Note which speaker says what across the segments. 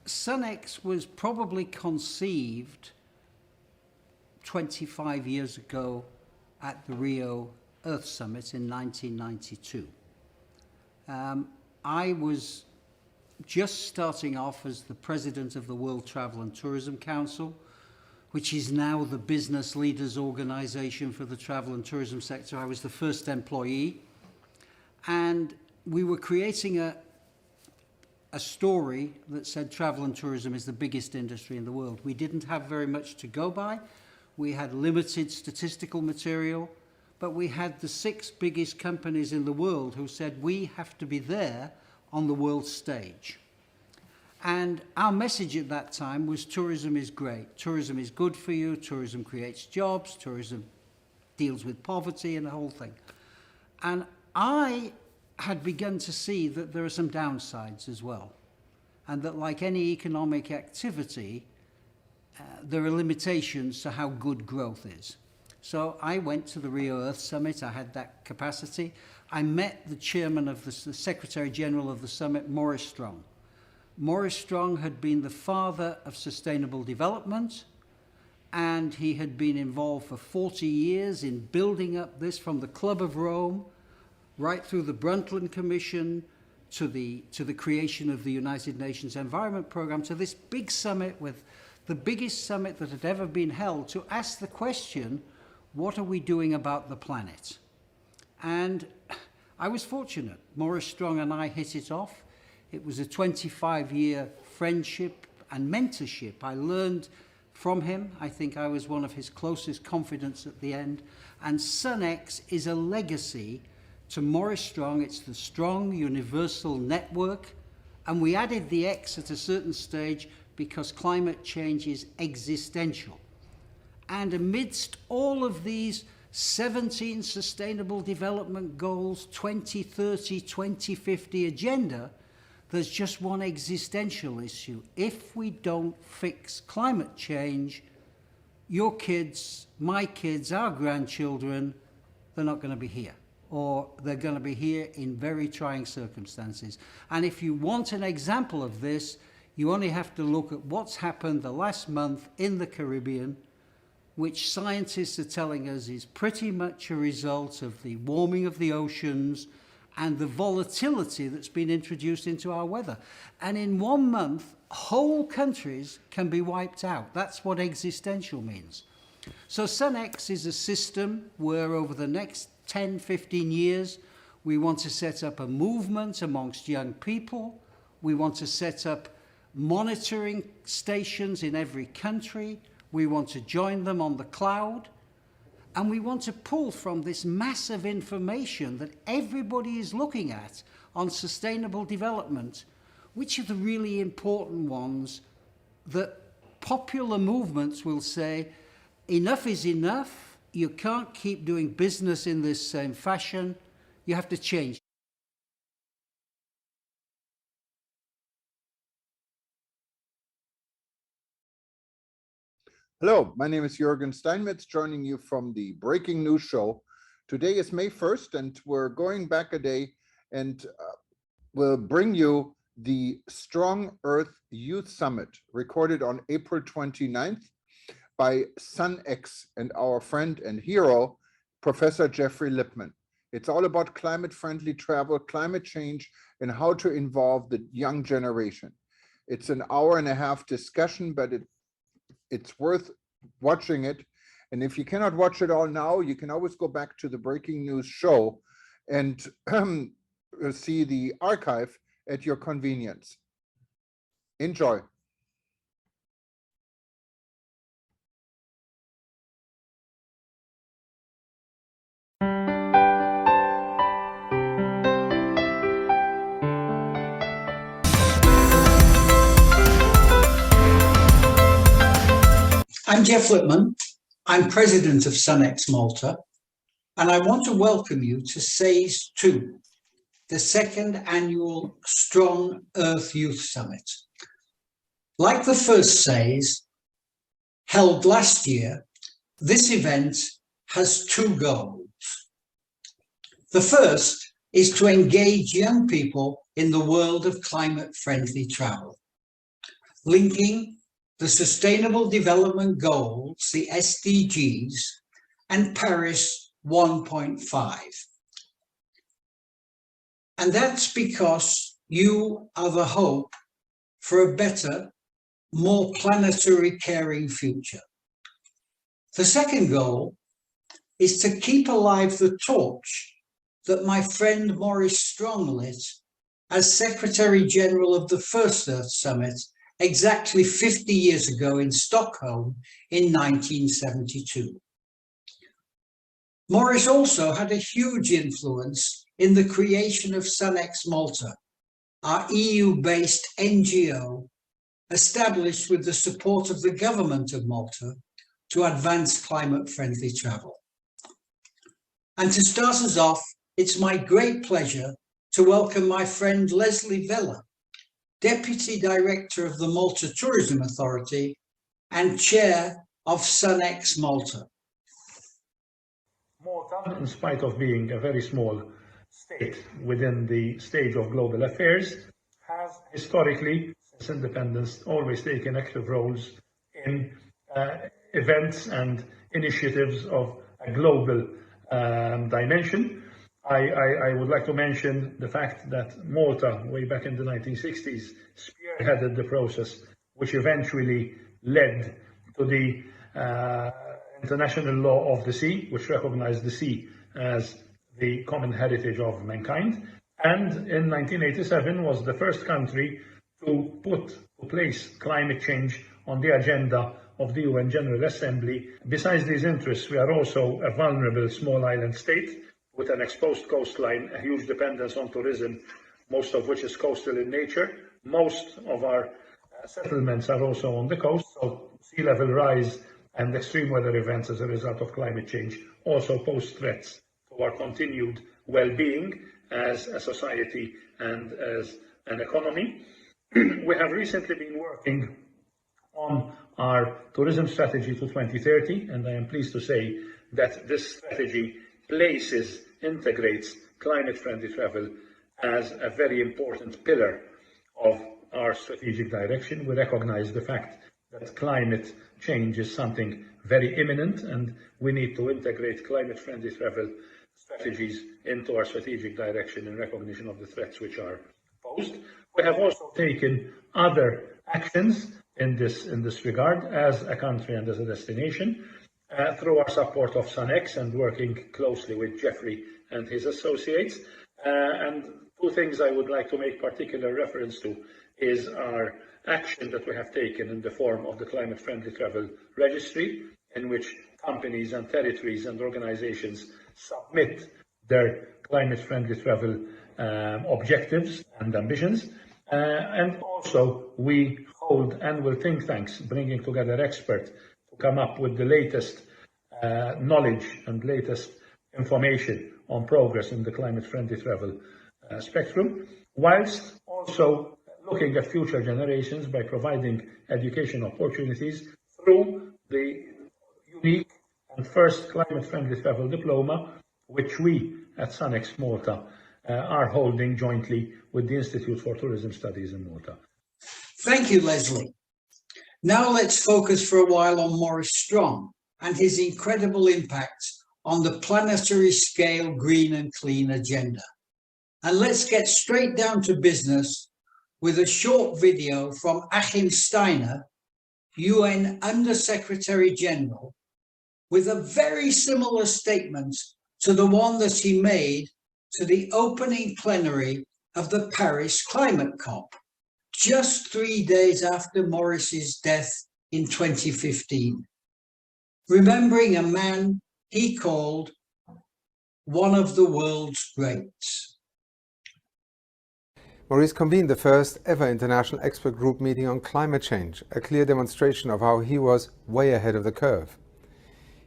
Speaker 1: SUNx was probably conceived 25 years ago at the Rio Earth Summit in 1992. I was just starting off as the president of the World Travel and Tourism Council, which is now the business leaders organization for the travel and tourism sector. I was the first employee, and we were creating a story that said travel and tourism is the biggest industry in the world. We didn't have very much to go by. We had limited statistical material, but we had the 6 biggest companies in the world who said we have to be there on the world stage. And our message at that time was tourism is great. Tourism is good for you. Tourism creates jobs. Tourism deals with poverty and the whole thing. And I had begun to see that there are some downsides as well. And that like any economic activity, there are limitations to how good growth is. So I went to the Rio Earth Summit. I had that capacity. I met the chairman of the Secretary General of the summit, Maurice Strong. Maurice Strong had been the father of sustainable development, and he had been involved for 40 years in building up this from the Club of Rome, right through the Brundtland Commission, to the creation of the United Nations Environment Programme, to this big summit, with the biggest summit that had ever been held, to ask the question, what are we doing about the planet? And I was fortunate. Maurice Strong and I hit it off. It was a 25-year friendship and mentorship. I learned from him. I think I was one of his closest confidants at the end. And SUNx is a legacy to Maurice Strong. It's the Strong Universal Network. And we added the X at a certain stage because climate change is existential. And amidst all of these 17 Sustainable Development Goals, 2030, 2050 agenda, there's just one existential issue. If we don't fix climate change, your kids, my kids, our grandchildren, they're not going to be here. Or they're going to be here in very trying circumstances. And if you want an example of this, you only have to look at what's happened the last month in the Caribbean, which scientists are telling us is pretty much a result of the warming of the oceans and the volatility that's been introduced into our weather. And in 1 month, whole countries can be wiped out. That's what existential means. So SUNx is a system where over the next 10, 15 years, we want to set up a movement amongst young people. We want to set up monitoring stations in every country. We want to join them on the cloud. And we want to pull from this massive information that everybody is looking at on sustainable development, which are the really important ones that popular movements will say, enough is enough, you can't keep doing business in this same fashion, you have to change.
Speaker 2: Hello, my name is Jürgen Steinmetz, joining you from the Breaking News Show. Today is May 1st, and we're going back a day, and we'll bring you the Strong Earth Youth Summit, recorded on April 29th by SUNx and our friend and hero, Professor Geoffrey Lipman. It's all about climate-friendly travel, climate change, and how to involve the young generation. It's an hour-and-a-half discussion, but it's worth watching it. And if you cannot watch it all now, you can always go back to the Breaking News Show and see the archive at your convenience. Enjoy.
Speaker 1: I'm Geoff Lipman. I'm president of SUN X Malta, and I want to welcome you to SAYS 2, the second annual Strong Earth Youth Summit. Like the first SAYS, held last year, this event has 2 goals. The first is to engage young people in the world of climate-friendly travel. linking the Sustainable Development Goals, the SDGs, and Paris 1.5. And that's because you are the hope for a better, more planetary caring future. The second goal is to keep alive the torch that my friend Maurice Strong lit as Secretary General of the First Earth Summit exactly 50 years ago in Stockholm in 1972. Maurice also had a huge influence in the creation of SUN X Malta, our EU-based NGO established with the support of the government of Malta to advance climate-friendly travel. And to start us off, it's my great pleasure to welcome my friend Leslie Vella, Deputy Director of the Malta Tourism Authority and Chair of SUN X Malta.
Speaker 3: Malta, in spite of being a very small state within the stage of global affairs, has historically, since independence, always taken active roles in events and initiatives of a global dimension. I would like to mention the fact that Malta, way back in the 1960s, spearheaded the process which eventually led to the International Law of the Sea, which recognized the sea as the common heritage of mankind. And in 1987 was the first country to put to place climate change on the agenda of the UN General Assembly. Besides these interests, we are also a vulnerable small island state with an exposed coastline, a huge dependence on tourism, most of which is coastal in nature. Most of our settlements are also on the coast, so sea level rise and extreme weather events as a result of climate change also pose threats to our continued well-being as a society and as an economy. We have recently been working on our tourism strategy to 2030, and I am pleased to say that this strategy integrates climate-friendly travel as a very important pillar of our strategic direction. We recognize the fact that climate change is something very imminent, and we need to integrate climate-friendly travel strategies into our strategic direction in recognition of the threats which are posed. We have also taken other actions in this regard as a country and as a destination through our support of SUNx and working closely with Geoffrey and his associates. And two things I would like to make particular reference to is our action that we have taken in the form of the Climate Friendly Travel Registry, in which companies and territories and organizations submit their climate friendly travel objectives and ambitions. And also we hold annual think tanks, bringing together experts to come up with the latest knowledge and latest information on progress in the climate friendly travel spectrum, whilst also looking at future generations by providing education opportunities through the unique and first climate-friendly travel diploma, which we at SUN X Malta are holding jointly with the Institute for Tourism Studies in Malta.
Speaker 1: Thank you, Leslie. Now let's focus for a while on Maurice Strong and his incredible impact on the planetary scale green and clean agenda. And let's get straight down to business with a short video from Achim Steiner, UN Under-Secretary General, with a very similar statement to the one that he made to the opening plenary of the Paris Climate COP, just 3 days after Maurice's death in 2015, remembering a man he called one of the world's greats.
Speaker 4: Maurice convened the first ever international expert group meeting on climate change, a clear demonstration of how he was way ahead of the curve.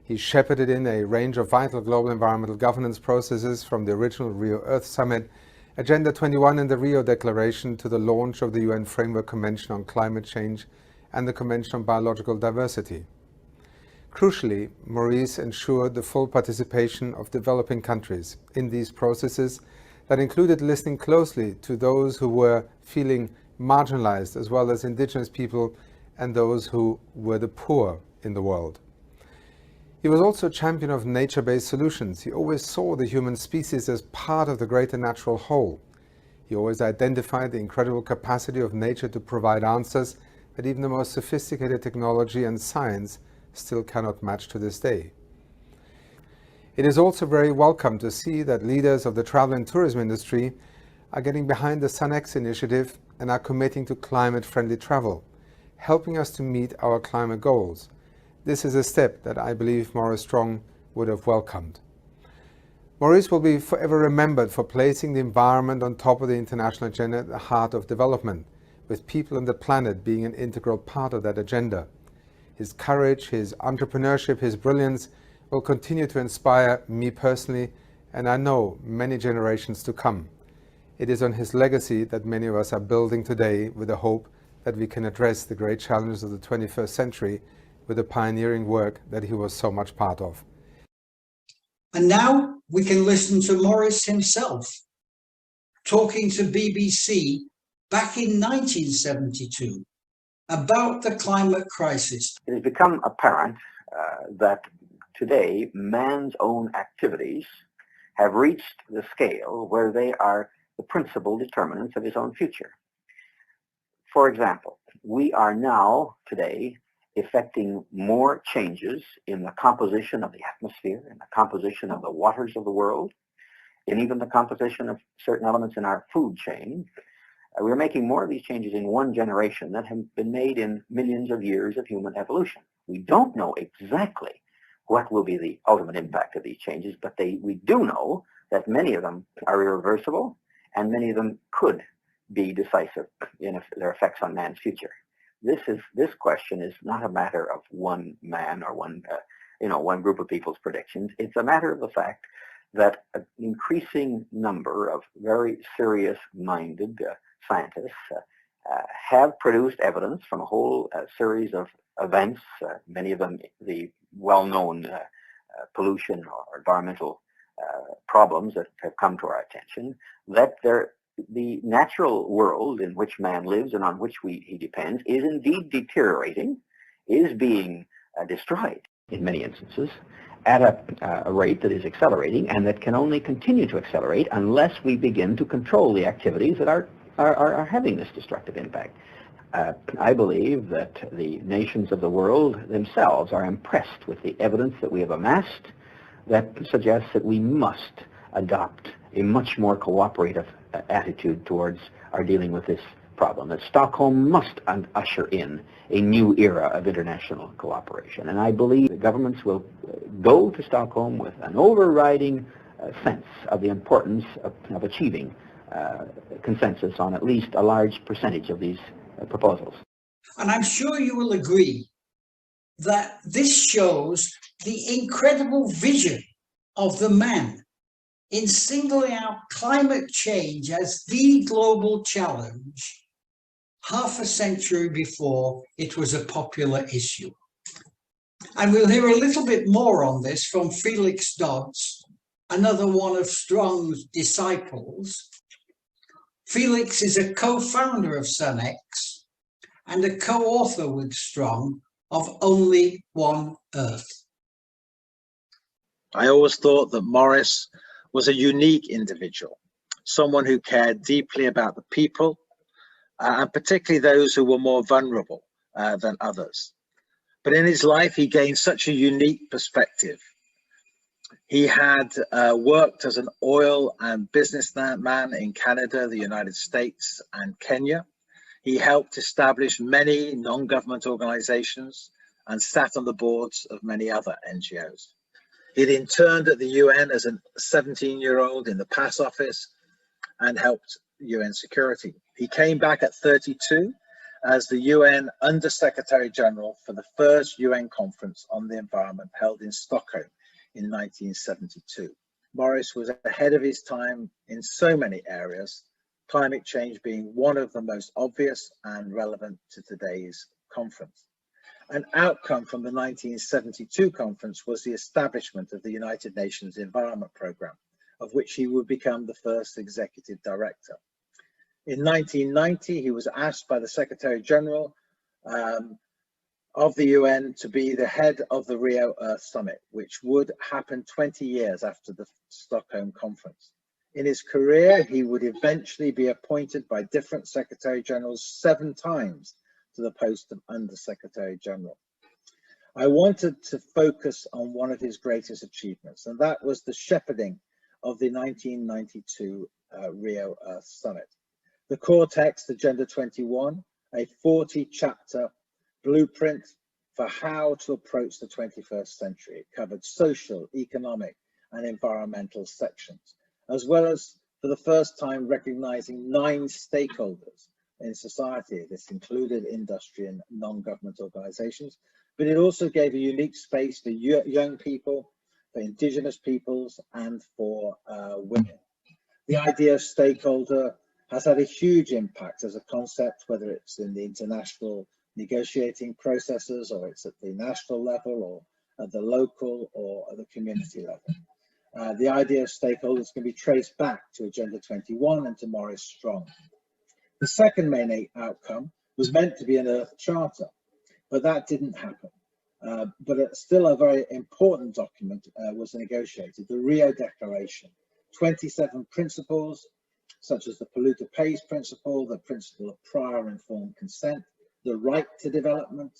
Speaker 4: He shepherded in a range of vital global environmental governance processes from the original Rio Earth Summit, Agenda 21 and the Rio Declaration to the launch of the UN Framework Convention on Climate Change and the Convention on Biological Diversity. Crucially, Maurice ensured the full participation of developing countries in these processes that included listening closely to those who were feeling marginalized, as well as indigenous people and those who were the poor in the world. He was also a champion of nature-based solutions. He always saw the human species as part of the greater natural whole. He always identified the incredible capacity of nature to provide answers that even the most sophisticated technology and science still cannot match to this day. It is also very welcome to see that leaders of the travel and tourism industry are getting behind the SUNx initiative and are committing to climate-friendly travel, helping us to meet our climate goals. This is a step that I believe Maurice Strong would have welcomed. Maurice will be forever remembered for placing the environment on top of the international agenda at the heart of development, with people and the planet being an integral part of that agenda. His courage, his entrepreneurship, his brilliance will continue to inspire me personally, and I know many generations to come. It is on his legacy that many of us are building today, with the hope that we can address the great challenges of the 21st century with the pioneering work that he was so much part of.
Speaker 1: And now we can listen to Maurice himself, talking to BBC back in 1972 about the climate crisis.
Speaker 5: It has become apparent that today man's own activities have reached the scale where they are the principal determinants of his own future. For example, we are now today effecting more changes in the composition of the atmosphere, in the composition of the waters of the world, and even the composition of certain elements in our food chain. We're making more of these changes in one generation that have been made in millions of years of human evolution. We don't know exactly what will be the ultimate impact of these changes, but we do know that many of them are irreversible and many of them could be decisive in their effects on man's future. This question is not a matter of one man or one group of people's predictions. It's a matter of the fact that an increasing number of very serious-minded scientists have produced evidence from a whole series of events, many of them the well-known pollution or environmental problems that have come to our attention, that the natural world in which man lives and on which he depends is indeed deteriorating, is being destroyed in many instances at a rate that is accelerating, and that can only continue to accelerate unless we begin to control the activities that are having this destructive impact. I believe that the nations of the world themselves are impressed with the evidence that we have amassed that suggests that we must adopt a much more cooperative attitude towards our dealing with this problem, that Stockholm must usher in a new era of international cooperation. And I believe that governments will go to Stockholm with an overriding sense of the importance of achieving consensus on at least a large percentage of these proposals.
Speaker 1: And I'm sure you will agree that this shows the incredible vision of the man in singling out climate change as the global challenge half a century before it was a popular issue. And we'll hear a little bit more on this from Felix Dodds, another one of Strong's disciples. Felix is a co-founder of SUNx and a co-author with Strong of Only One Earth.
Speaker 6: I always thought that Maurice was a unique individual, someone who cared deeply about the people, and particularly those who were more vulnerable than others. But in his life, he gained such a unique perspective. He had worked as an oil and businessman in Canada, the United States, and Kenya. He helped establish many non-government organizations and sat on the boards of many other NGOs. He'd interned at the UN as a 17-year-old in the PASS office and helped UN security. He came back at 32 as the UN Under-Secretary General for the first UN conference on the environment held in Stockholm in 1972. Maurice was ahead of his time in so many areas, climate change being one of the most obvious and relevant to today's conference. An outcome from the 1972 conference was the establishment of the United Nations Environment Programme, of which he would become the first executive director. In 1990, he was asked by the Secretary General of the UN to be the head of the Rio Earth Summit, which would happen 20 years after the Stockholm Conference. In his career, he would eventually be appointed by different Secretary Generals 7 times to the post of Under Secretary General. I wanted to focus on one of his greatest achievements, and that was the shepherding of the 1992 Rio Earth Summit. The core text, Agenda 21, a 40-chapter blueprint for how to approach the 21st century. It covered social, economic, and environmental sections, as well as, for the first time, recognizing 9 stakeholders in society. This included industry and non-government organizations, but it also gave a unique space for young people, for indigenous peoples, and for women. The idea of stakeholder has had a huge impact as a concept, whether it's in the international negotiating processes, or it's at the national level, or at the local, or at the community level. The idea of stakeholders can be traced back to Agenda 21 and to Maurice Strong. The second main outcome was meant to be an Earth Charter, but that didn't happen. But still a very important document was negotiated, the Rio Declaration. 27 principles, such as the polluter pays principle, the principle of prior informed consent, the right to development,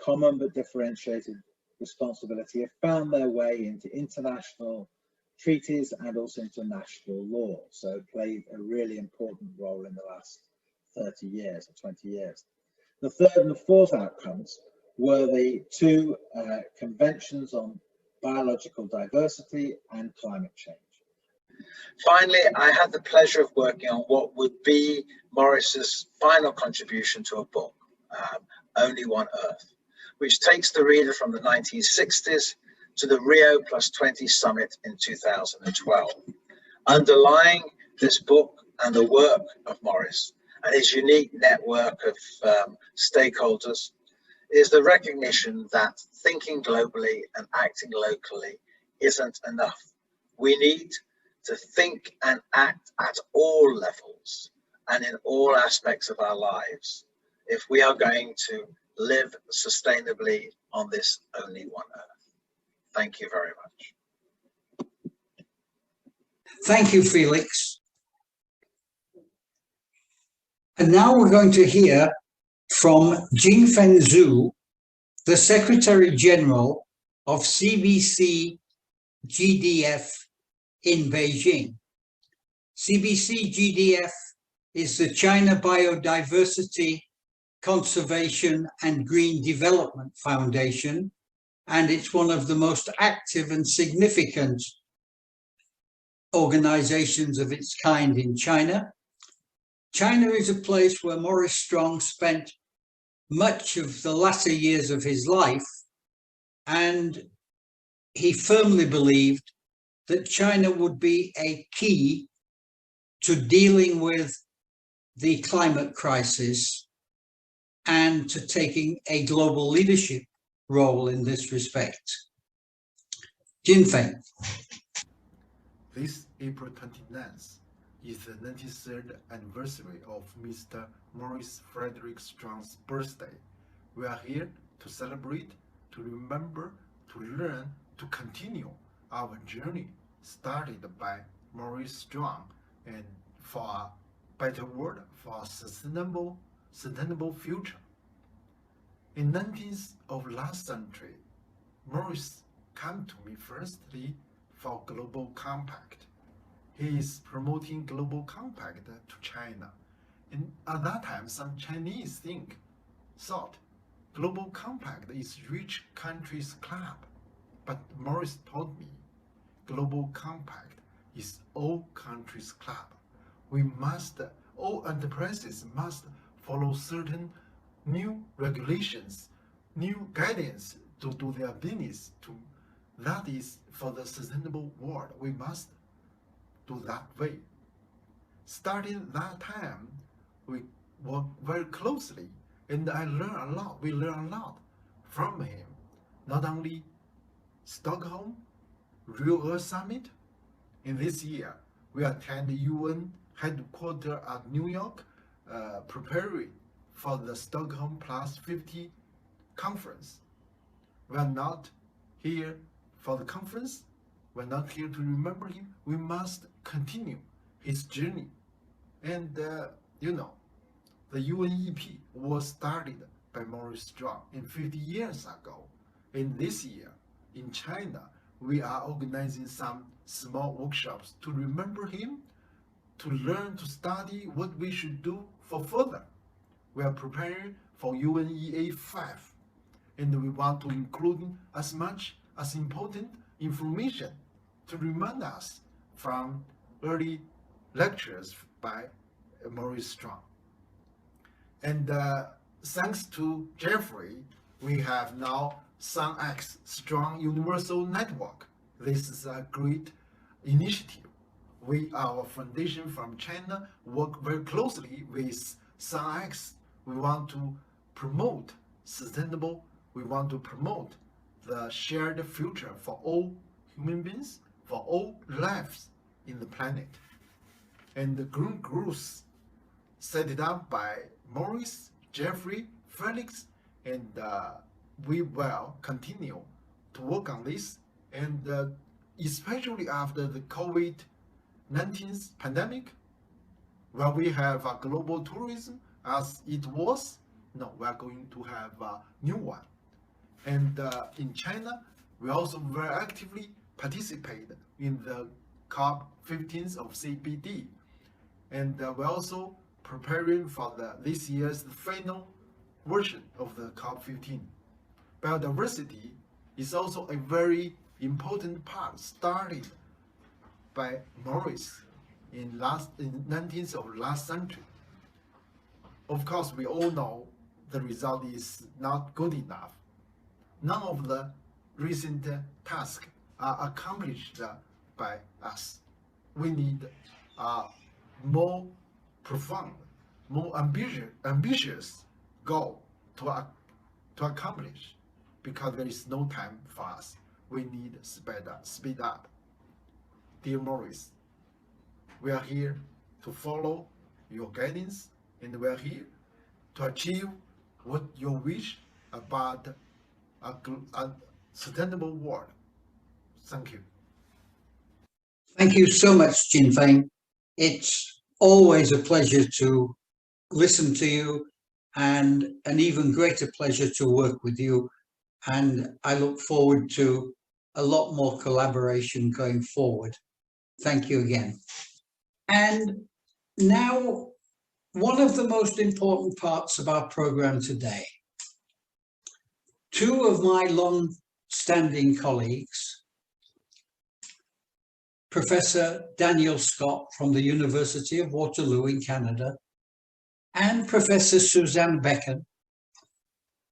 Speaker 6: common but differentiated responsibility, have found their way into international treaties and also into national law. So played a really important role in the last 30 years or 20 years. The third and the fourth outcomes were the 2 conventions on biological diversity and climate change. Finally, I had the pleasure of working on what would be Maurice's final contribution to a book, Only One Earth, which takes the reader from the 1960s to the Rio +20 summit in 2012. Underlying this book and the work of Maurice and his unique network of stakeholders is the recognition that thinking globally and acting locally isn't enough. We need to think and act at all levels and in all aspects of our lives if we are going to live sustainably on this only one earth. Thank you very much.
Speaker 1: Thank you, Felix. And now we're going to hear from Jingfeng Zhu, the Secretary General of CBC GDF in Beijing. CBC GDF is the China Biodiversity, Conservation and Green Development Foundation, and it's one of the most active and significant organizations of its kind in China. China is a place where Maurice Strong spent much of the latter years of his life, and he firmly believed that China would be a key to dealing with the climate crisis and to taking a global leadership role in this respect. Jinfeng.
Speaker 7: This April 29th is the 93rd anniversary of Mr. Maurice Frederick Strong's birthday. We are here to celebrate, to remember, to learn, to continue our journey started by Maurice Strong and for a better world, for a sustainable future. In 19th of last century, Maurice came to me firstly for Global Compact. He is promoting Global Compact to China. And at that time, some Chinese thought Global Compact is rich countries' club. But Maurice told me Global Compact is all countries' club. All enterprises must follow certain new regulations, new guidance to do their business. That is for the sustainable world. We must do that way. Starting that time, we work very closely, and I learn a lot. We learn a lot from him. Not only Stockholm, Rio Earth Summit. In this year, we attend the UN headquartered at New York, preparing for the Stockholm Plus 50 conference. We are not here for the conference. We're not here to remember him. We must continue his journey. And you know, the UNEP was started by Maurice Strong 50 years ago. And this year in China, we are organizing some small workshops to remember him, to learn to study what we should do for further. We are preparing for UNEA 5, and we want to include as much as important information to remind us from early lectures by Maurice Strong. And thanks to Geoffrey, we have now SUN X Strong Universal Network. This is a great initiative. We, our foundation from China, work very closely with SUN X. We want to promote sustainable, we want to promote the shared future for all human beings, for all lives in the planet. And the Green Growth set it up by Maurice, Geoffrey, Felix, and we will continue to work on this. And especially after the COVID-19 pandemic, where we have a global tourism as it was, no, we are going to have a new one. And in China, we also very actively participate in the COP15 of CBD. And we're also preparing for this year's final version of the COP15. Biodiversity is also a very important part started by Maurice in 19th of last century. Of course, we all know the result is not good enough. None of the recent tasks are accomplished by us. We need a more profound, more ambitious goal to accomplish, because there is no time for us. We need speed up. Dear Maurice, we are here to follow your guidance, and we are here to achieve what you wish about a sustainable world. Thank you.
Speaker 1: Thank you so much, Jinfeng. It's always a pleasure to listen to you, and an even greater pleasure to work with you. And I look forward to a lot more collaboration going forward. Thank you again. And now, one of the most important parts of our program today. Two of my long-standing colleagues, Professor Daniel Scott from the University of Waterloo in Canada, and Professor Suzanne Becken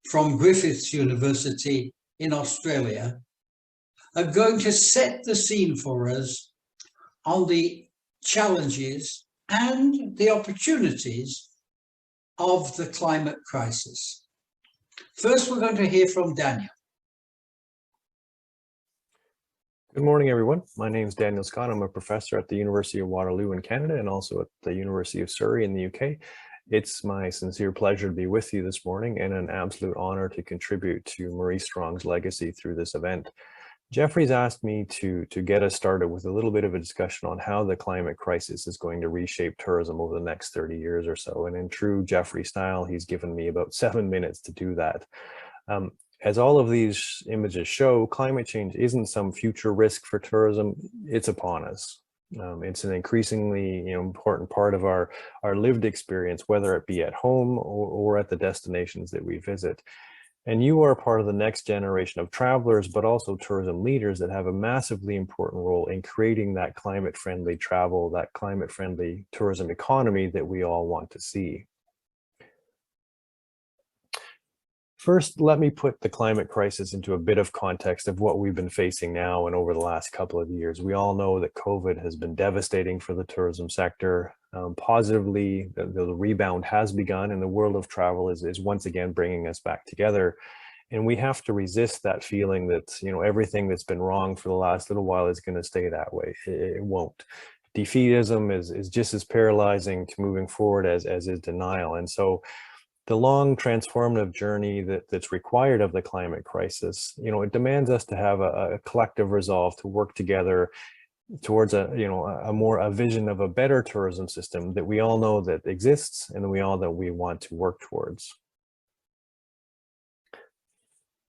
Speaker 1: from Griffith University in Australia, are going to set the scene for us on the challenges and the opportunities of the climate crisis. First, we're going to hear from Daniel.
Speaker 8: Good morning, everyone. My name is Daniel Scott. I'm a professor at the University of Waterloo in Canada and also at the University of Surrey in the UK. It's my sincere pleasure to be with you this morning and an absolute honor to contribute to Maurice Strong's legacy through this event. Geoffrey's asked me to get us started with a little bit of a discussion on how the climate crisis is going to reshape tourism over the next 30 years or so. And in true Geoffrey style, he's given me about 7 minutes to do that. As all of these images show, climate change isn't some future risk for tourism, it's upon us. It's an increasingly important part of our lived experience, whether it be at home or at the destinations that we visit. And you are part of the next generation of travelers, but also tourism leaders that have a massively important role in creating that climate-friendly travel, that climate-friendly tourism economy that we all want to see. First, let me put the climate crisis into a bit of context of what we've been facing now and over the last couple of years. We all know that COVID has been devastating for the tourism sector. Positively, the rebound has begun, and the world of travel is once again bringing us back together. And we have to resist that feeling that everything that's been wrong for the last little while is going to stay that way. It won't. defeatism is just as paralyzing to moving forward as is denial. And so the long transformative journey that's required of the climate crisis, it demands us to have a collective resolve to work together towards a vision of a better tourism system that we all know that exists and that we want to work towards.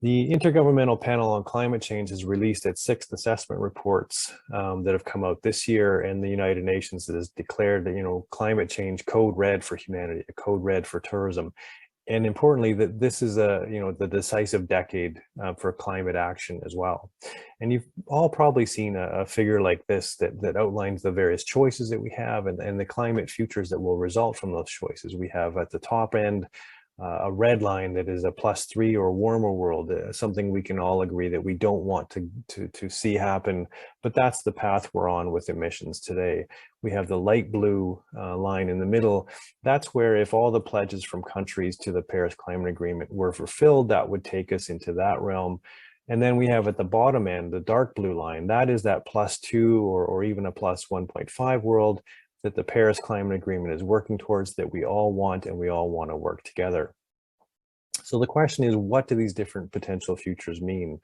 Speaker 8: The Intergovernmental Panel on Climate Change has released its 6th assessment reports that have come out this year, and the United Nations has declared climate change code red for humanity, a code red for tourism. And importantly, that this is the decisive decade for climate action as well. And you've all probably seen a figure like this that outlines the various choices that we have and the climate futures that will result from those choices. We have at the top end a red line that is a +3 or warmer world, something we can all agree that we don't want to see happen, but that's the path we're on with emissions today. We have the light blue line in the middle. That's where, if all the pledges from countries to the Paris Climate Agreement were fulfilled, that would take us into that realm. And then we have at the bottom end, the dark blue line, that is that +2 or even a +1.5 world that the Paris Climate Agreement is working towards, that we all want and we all want to work together. So the question is, what do these different potential futures mean?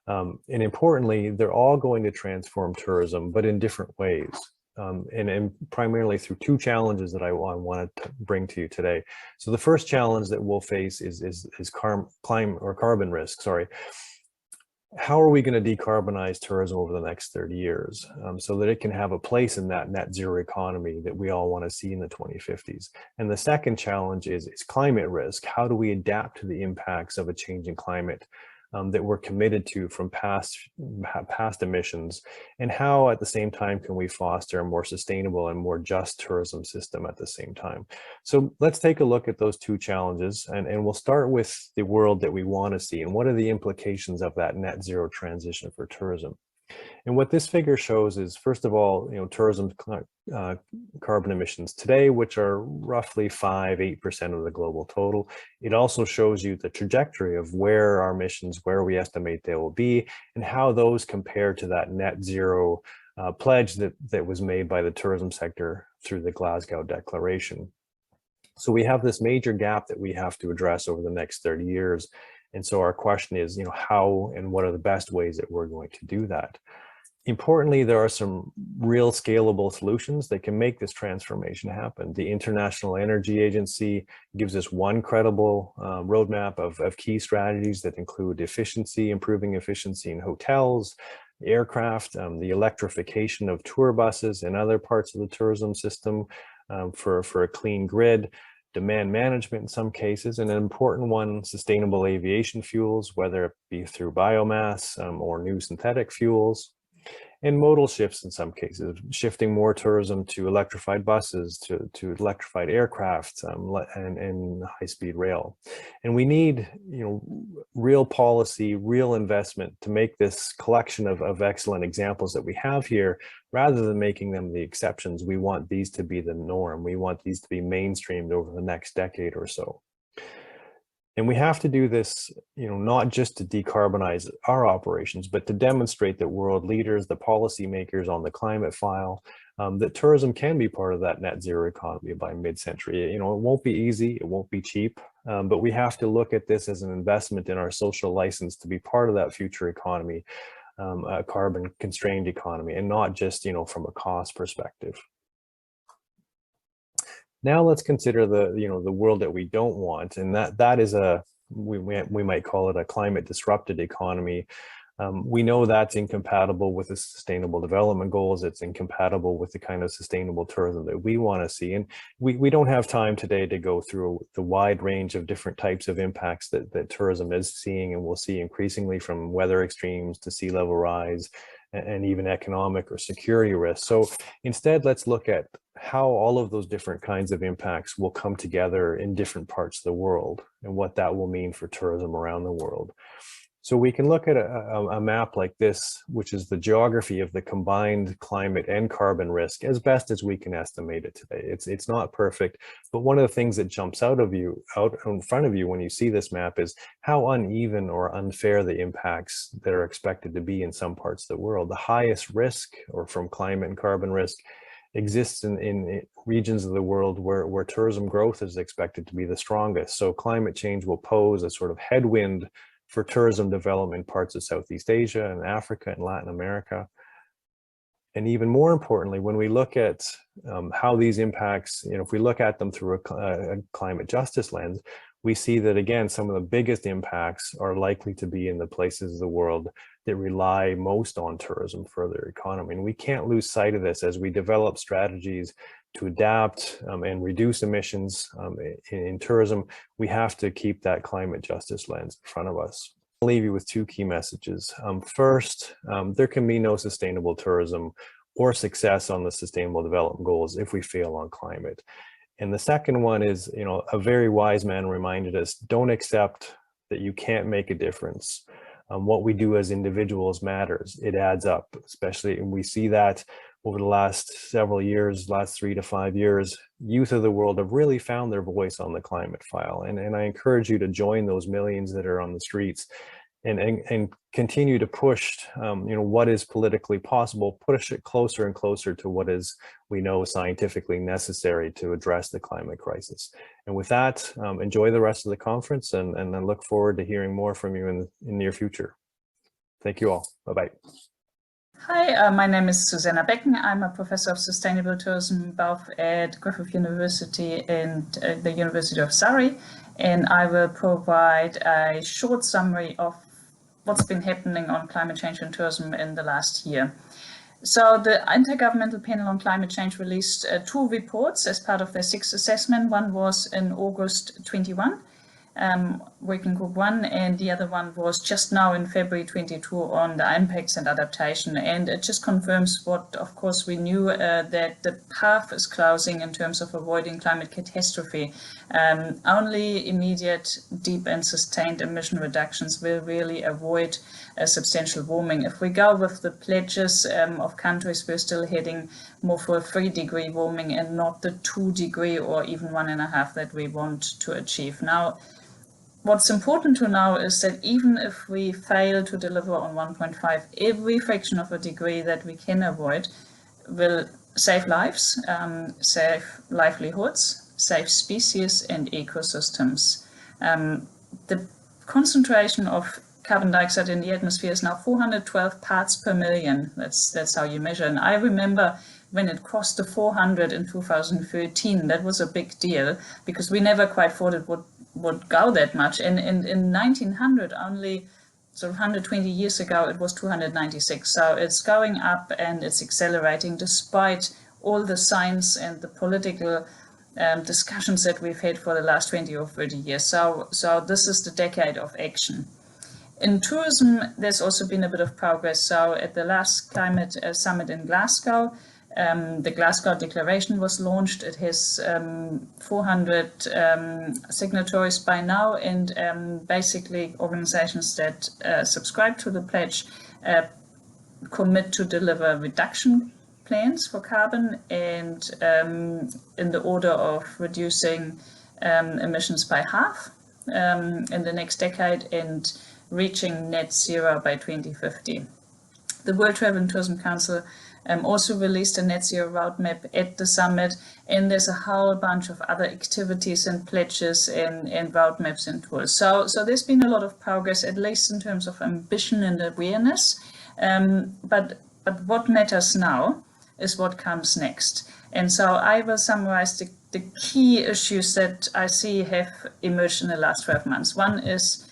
Speaker 8: And importantly, they're all going to transform tourism, but in different ways. And primarily through 2 challenges that I want to bring to you today. So the first challenge that we'll face is carbon risk, sorry. How are we going to decarbonize tourism over the next 30 years so that it can have a place in that net zero economy that we all want to see in the 2050s? And the second challenge is climate risk. How do we adapt to the impacts of a changing climate that we're committed to from past emissions? And how at the same time can we foster a more sustainable and more just tourism system at the same time? So let's take a look at those 2 challenges, and we'll start with the world that we want to see and what are the implications of that net zero transition for tourism. And what this figure shows is, first of all, tourism's carbon emissions today, which are roughly 5–8% of the global total. It also shows you the trajectory of where our emissions, where we estimate they will be, and how those compare to that net zero pledge that was made by the tourism sector through the Glasgow Declaration. So we have this major gap that we have to address over the next 30 years. And so our question is, how and what are the best ways that we're going to do that? Importantly, there are some real scalable solutions that can make this transformation happen. The International Energy Agency gives us one credible roadmap of key strategies that include improving efficiency in hotels, aircraft, the electrification of tour buses and other parts of the tourism system for a clean grid, demand management in some cases, and an important one, sustainable aviation fuels, whether it be through biomass or new synthetic fuels, and modal shifts in some cases, shifting more tourism to electrified buses, to electrified aircraft and high-speed rail. And we need real policy, real investment to make this collection of excellent examples that we have here, rather than making them the exceptions. We want these to be the norm. We want these to be mainstreamed over the next decade or so. And we have to do this, not just to decarbonize our operations, but to demonstrate that world leaders, the policymakers on the climate file, that tourism can be part of that net zero economy by mid-century. It won't be easy, it won't be cheap, but we have to look at this as an investment in our social license to be part of that future economy, a carbon-constrained economy, and not just, from a cost perspective. Now let's consider the world that we don't want, and that is we might call it a climate disrupted economy. We know that's incompatible with the Sustainable Development Goals. It's incompatible with the kind of sustainable tourism that we want to see. And we don't have time today to go through the wide range of different types of impacts that tourism is seeing and will see increasingly, from weather extremes to sea level rise and even economic or security risks. So instead, let's look at how all of those different kinds of impacts will come together in different parts of the world and what that will mean for tourism around the world. So we can look at a map like this, which is the geography of the combined climate and carbon risk as best as we can estimate it today. It's not perfect, but one of the things that jumps out in front of you when you see this map is how uneven or unfair the impacts that are expected to be in some parts of the world. The highest risk, or from climate and carbon risk, exists in regions of the world where tourism growth is expected to be the strongest. So climate change will pose a sort of headwind for tourism development in parts of Southeast Asia and Africa and Latin America. And even more importantly, when we look at how these impacts, if we look at them through a climate justice lens, we see that, again, some of the biggest impacts are likely to be in the places of the world that rely most on tourism for their economy. And we can't lose sight of this as we develop strategies to adapt and reduce emissions in tourism. We have to keep that climate justice lens in front of us. I'll leave you with two key messages. First, there can be no sustainable tourism or success on the Sustainable Development Goals if we fail on climate. And the second one is, a very wise man reminded us, don't accept that you can't make a difference. What we do as individuals matters. It adds up, especially, and we see that over the last several years, last 3 to 5 years, youth of the world have really found their voice on the climate file. And I encourage you to join those millions that are on the streets and continue to push, what is politically possible, push it closer and closer to what is, we know, scientifically necessary to address the climate crisis. And with that, enjoy the rest of the conference, and I look forward to hearing more from you in the near future. Thank you all. Bye-bye.
Speaker 9: Hi, my name is Susanna Becken. I'm a professor of sustainable tourism both at Griffith University and the University of Surrey, and I will provide a short summary of what's been happening on climate change and tourism in the last year. So the Intergovernmental Panel on Climate Change released 2 reports as part of their 6th assessment. One was in August 21, Working Group 1, and the other one was just now in February 22 on the impacts and adaptation. And it just confirms what, of course, we knew, that the path is closing in terms of avoiding climate catastrophe. Only immediate, deep and sustained emission reductions will really avoid substantial warming. If we go with the pledges of countries, we're still heading more for a 3-degree warming and not the 2-degree or even 1.5 that we want to achieve. Now, what's important to know is that even if we fail to deliver on 1.5, every fraction of a degree that we can avoid will save lives, save livelihoods, save species and ecosystems. The concentration of carbon dioxide in the atmosphere is now 412 parts per million. That's how you measure. And I remember when it crossed the 400 in 2013, that was a big deal because we never quite thought it would go that much. And in 1900, only sort of 120 years ago, it was 296. So it's going up and it's accelerating despite all the science and the political discussions that we've had for the last 20 or 30 years. So this is the decade of action. In tourism, there's also been a bit of progress. So at the last climate summit in Glasgow, the Glasgow Declaration was launched. It has 400 signatories by now, and basically organizations that subscribe to the pledge commit to deliver reduction plans for carbon and in the order of reducing emissions by half in the next decade and reaching net zero by 2050. The World Travel and Tourism Council also released a net zero roadmap at the summit, and there's a whole bunch of other activities and pledges and roadmaps and tools. So there's been a lot of progress, at least in terms of ambition and awareness. But what matters now is what comes next. And so I will summarize the key issues that I see have emerged in the last 12 months. One is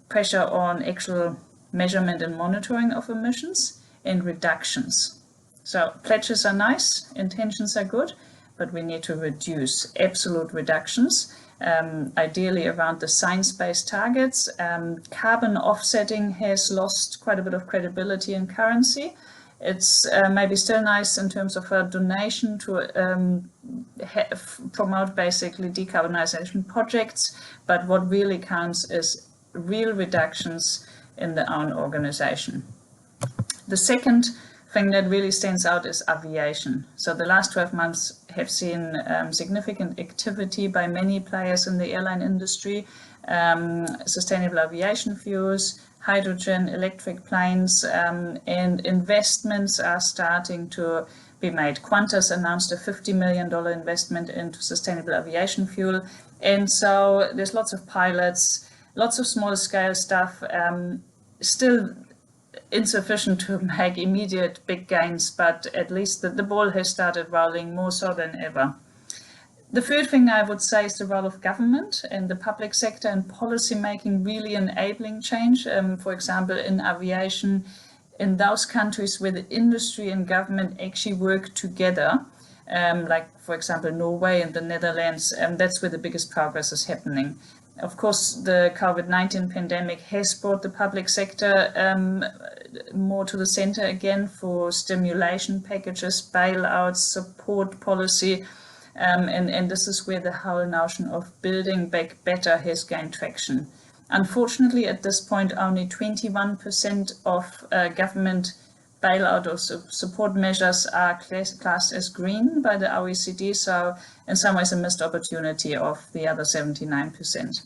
Speaker 9: pressure on actual measurement and monitoring of emissions and reductions. So pledges are nice, intentions are good, but we need to reduce absolute reductions, ideally around the science-based targets. Carbon offsetting has lost quite a bit of credibility and currency. It's maybe still nice in terms of a donation to promote basically decarbonization projects, but what really counts is real reductions in their own organization. The second thing that really stands out is aviation. So the last 12 months have seen significant activity by many players in the airline industry, sustainable aviation fuels, hydrogen, electric planes, and investments are starting to be made. Qantas announced a $50 million investment into sustainable aviation fuel. And so there's lots of pilots, lots of small scale stuff, still insufficient to make immediate big gains, but at least the ball has started rolling more so than ever. The third thing I would say is the role of government and the public sector and policy making really enabling change. For example, in aviation, in those countries where the industry and government actually work together, like for example, Norway and the Netherlands, that's where the biggest progress is happening. Of course, the COVID-19 pandemic has brought the public sector more to the center again for stimulation packages, bailouts, support policy. And this is where the whole notion of building back better has gained traction. Unfortunately, at this point, only 21% of government bailout or support measures are classed as green by the OECD, so in some ways a missed opportunity of the other 79%.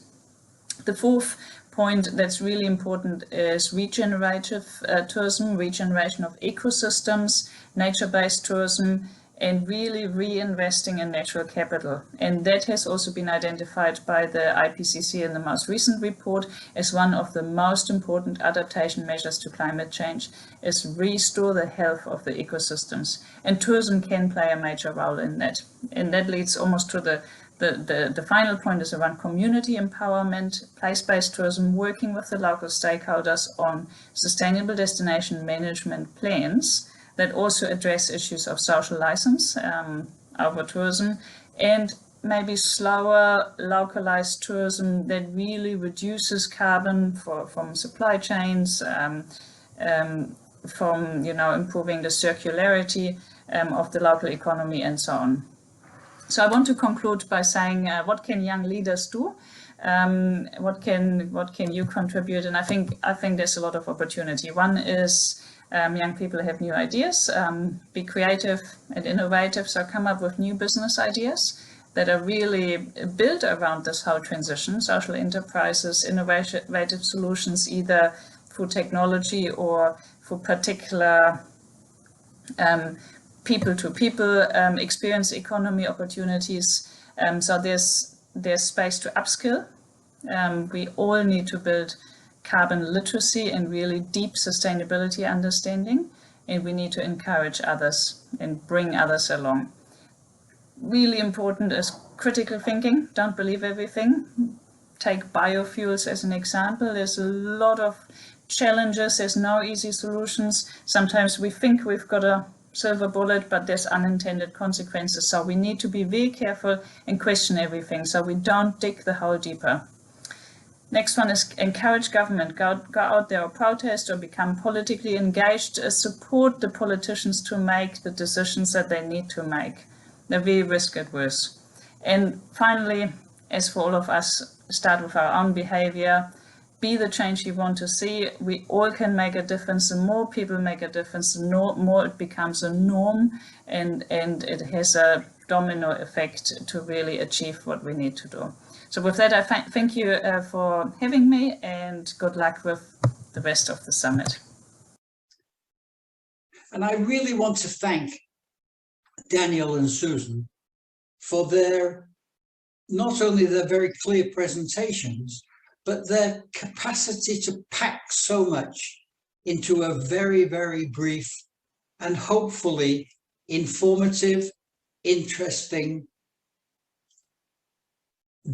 Speaker 9: The fourth point that's really important is regenerative tourism, regeneration of ecosystems, nature-based tourism, and really reinvesting in natural capital. And that has also been identified by the IPCC in the most recent report as one of the most important adaptation measures to climate change, is restore the health of the ecosystems. And tourism can play a major role in that. And that leads almost to the final point is around community empowerment, place-based tourism, working with the local stakeholders on sustainable destination management plans that also address issues of social license over tourism, and maybe slower localized tourism that really reduces carbon from supply chains, from improving the circularity of the local economy and so on. So I want to conclude by saying, what can young leaders do? What can you contribute? And I think there's a lot of opportunity. One is young people have new ideas, be creative and innovative, so come up with new business ideas that are really built around this whole transition, social enterprises, innovative solutions, either through technology or for particular people-to-people experience economy opportunities. So there's space to upskill. We all need to build carbon literacy and really deep sustainability understanding, and we need to encourage others and bring others along. Really important is critical thinking. Don't believe everything. Take biofuels as an example. There's a lot of challenges. There's no easy solutions. Sometimes we think we've got a silver bullet, but there's unintended consequences. So we need to be very careful and question everything so we don't dig the hole deeper. Next one is encourage government, go out there or protest or become politically engaged, support the politicians to make the decisions that they need to make. They're very risk adverse. And finally, as for all of us, start with our own behavior, be the change you want to see. We all can make a difference. The more people make a difference, the more it becomes a norm, and it has a domino effect to really achieve what we need to do. So with that, I thank you for having me, and good luck with the rest of the summit.
Speaker 10: And I really want to thank Daniel and Susan for not only their very clear presentations, but their capacity to pack so much into a very, very brief and hopefully informative, interesting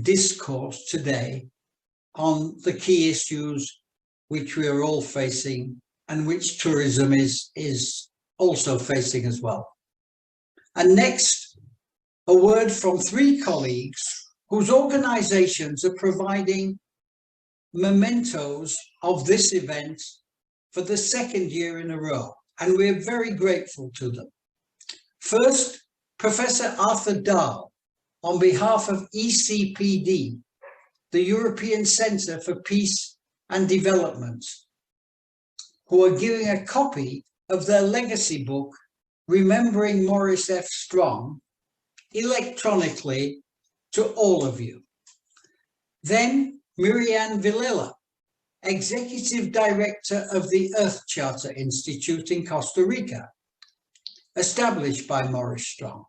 Speaker 10: discourse today on the key issues which we are all facing and which tourism is also facing as well. And next, a word from 3 colleagues whose organizations are providing mementos of this event for the 2nd year in a row, and we're very grateful to them. First, Professor Arthur Dahl, on behalf of ECPD, the European Centre for Peace and Development, who are giving a copy of their legacy book, Remembering Maurice F. Strong, electronically to all of you. Then Miriam Villela, Executive Director of the Earth Charter Institute in Costa Rica, established by Maurice Strong,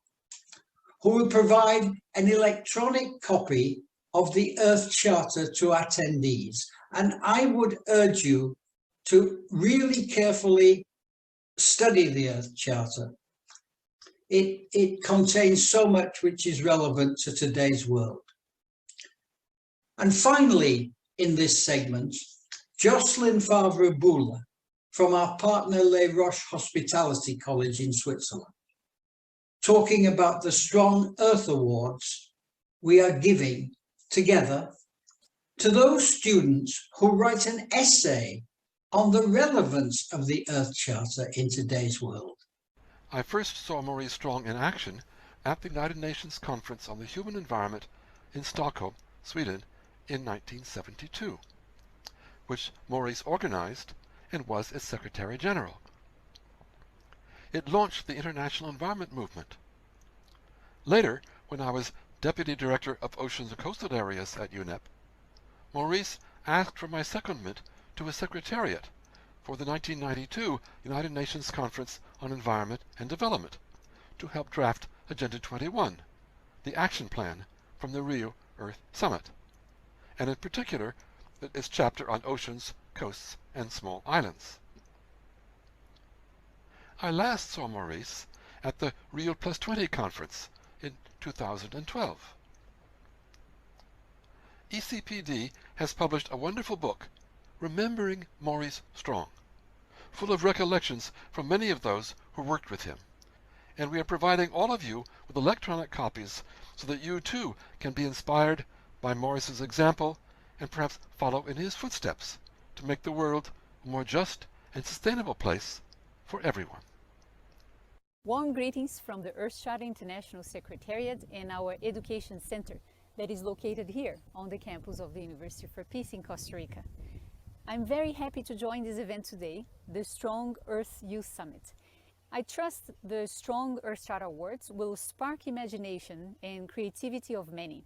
Speaker 10: who will provide an electronic copy of the Earth Charter to attendees. And I would urge you to really carefully study the Earth Charter. It contains so much which is relevant to today's world. And finally, in this segment, Jocelyn Favre-Boula from our partner Les Roches Hospitality College in Switzerland, talking about the Strong Earth Awards we are giving together to those students who write an essay on the relevance of the Earth Charter in today's world.
Speaker 11: I first saw Maurice Strong in action at the United Nations Conference on the Human Environment in Stockholm, Sweden, in 1972, which Maurice organized and was its Secretary General. It launched the international environment movement. Later, when I was Deputy Director of Oceans and Coastal Areas at UNEP, Maurice asked for my secondment to his Secretariat for the 1992 United Nations Conference on Environment and Development to help draft Agenda 21, the action plan from the Rio Earth Summit, and in particular its chapter on oceans, coasts, and small islands. I last saw Maurice at the Rio +20 conference in 2012. ECPD has published a wonderful book, Remembering Maurice Strong, full of recollections from many of those who worked with him. And we are providing all of you with electronic copies so that you too can be inspired by Maurice's example and perhaps follow in his footsteps to make the world a more just and sustainable place for everyone.
Speaker 12: Warm greetings from the Earth Charter International Secretariat and our Education Center that is located here on the campus of the University for Peace in Costa Rica. I'm very happy to join this event today, the Strong Earth Youth Summit. I trust the Strong Earth Charter Awards will spark imagination and creativity of many,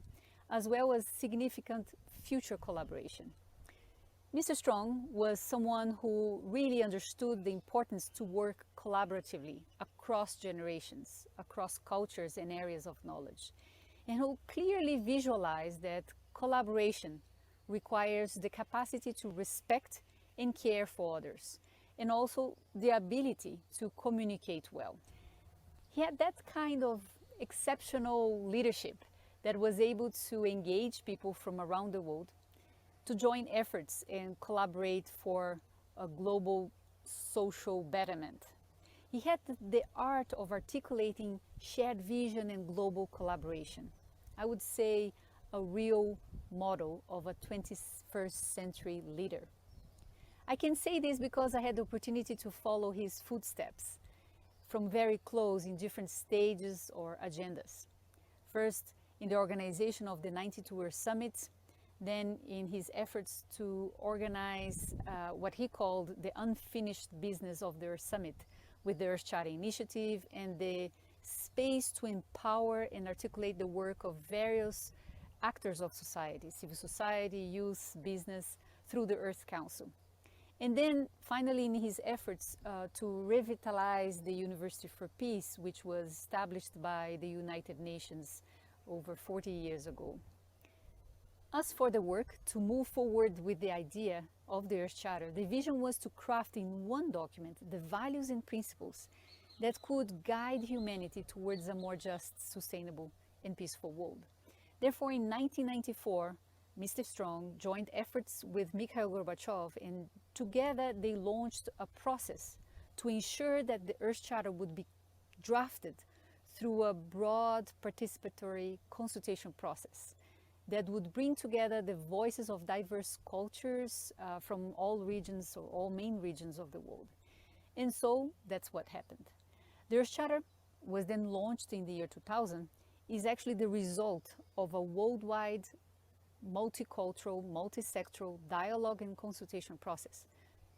Speaker 12: as well as significant future collaboration. Mr. Strong was someone who really understood the importance to work collaboratively across generations, across cultures and areas of knowledge, and who clearly visualized that collaboration requires the capacity to respect and care for others, and also the ability to communicate well. He had that kind of exceptional leadership that was able to engage people from around the world to join efforts and collaborate for a global social betterment. He had the art of articulating shared vision and global collaboration. I would say a real model of a 21st century leader. I can say this because I had the opportunity to follow his footsteps from very close in different stages or agendas. First, in the organization of the 92 Earth Summit, then in his efforts to organize what he called the unfinished business of the Earth Summit with the Earth Charter Initiative and the space to empower and articulate the work of various actors of society, civil society, youth, business, through the Earth Council. And then finally in his efforts to revitalize the University for Peace, which was established by the United Nations over 40 years ago. As for the work to move forward with the idea of the Earth Charter, the vision was to craft in one document the values and principles that could guide humanity towards a more just, sustainable, and peaceful world. Therefore, in 1994, Mr. Strong joined efforts with Mikhail Gorbachev, and together they launched a process to ensure that the Earth Charter would be drafted through a broad participatory consultation process that would bring together the voices of diverse cultures from all regions or all main regions of the world. And so that's what happened. The Earth Charter was then launched in the year 2000, is actually the result of a worldwide multicultural, multisectoral dialogue and consultation process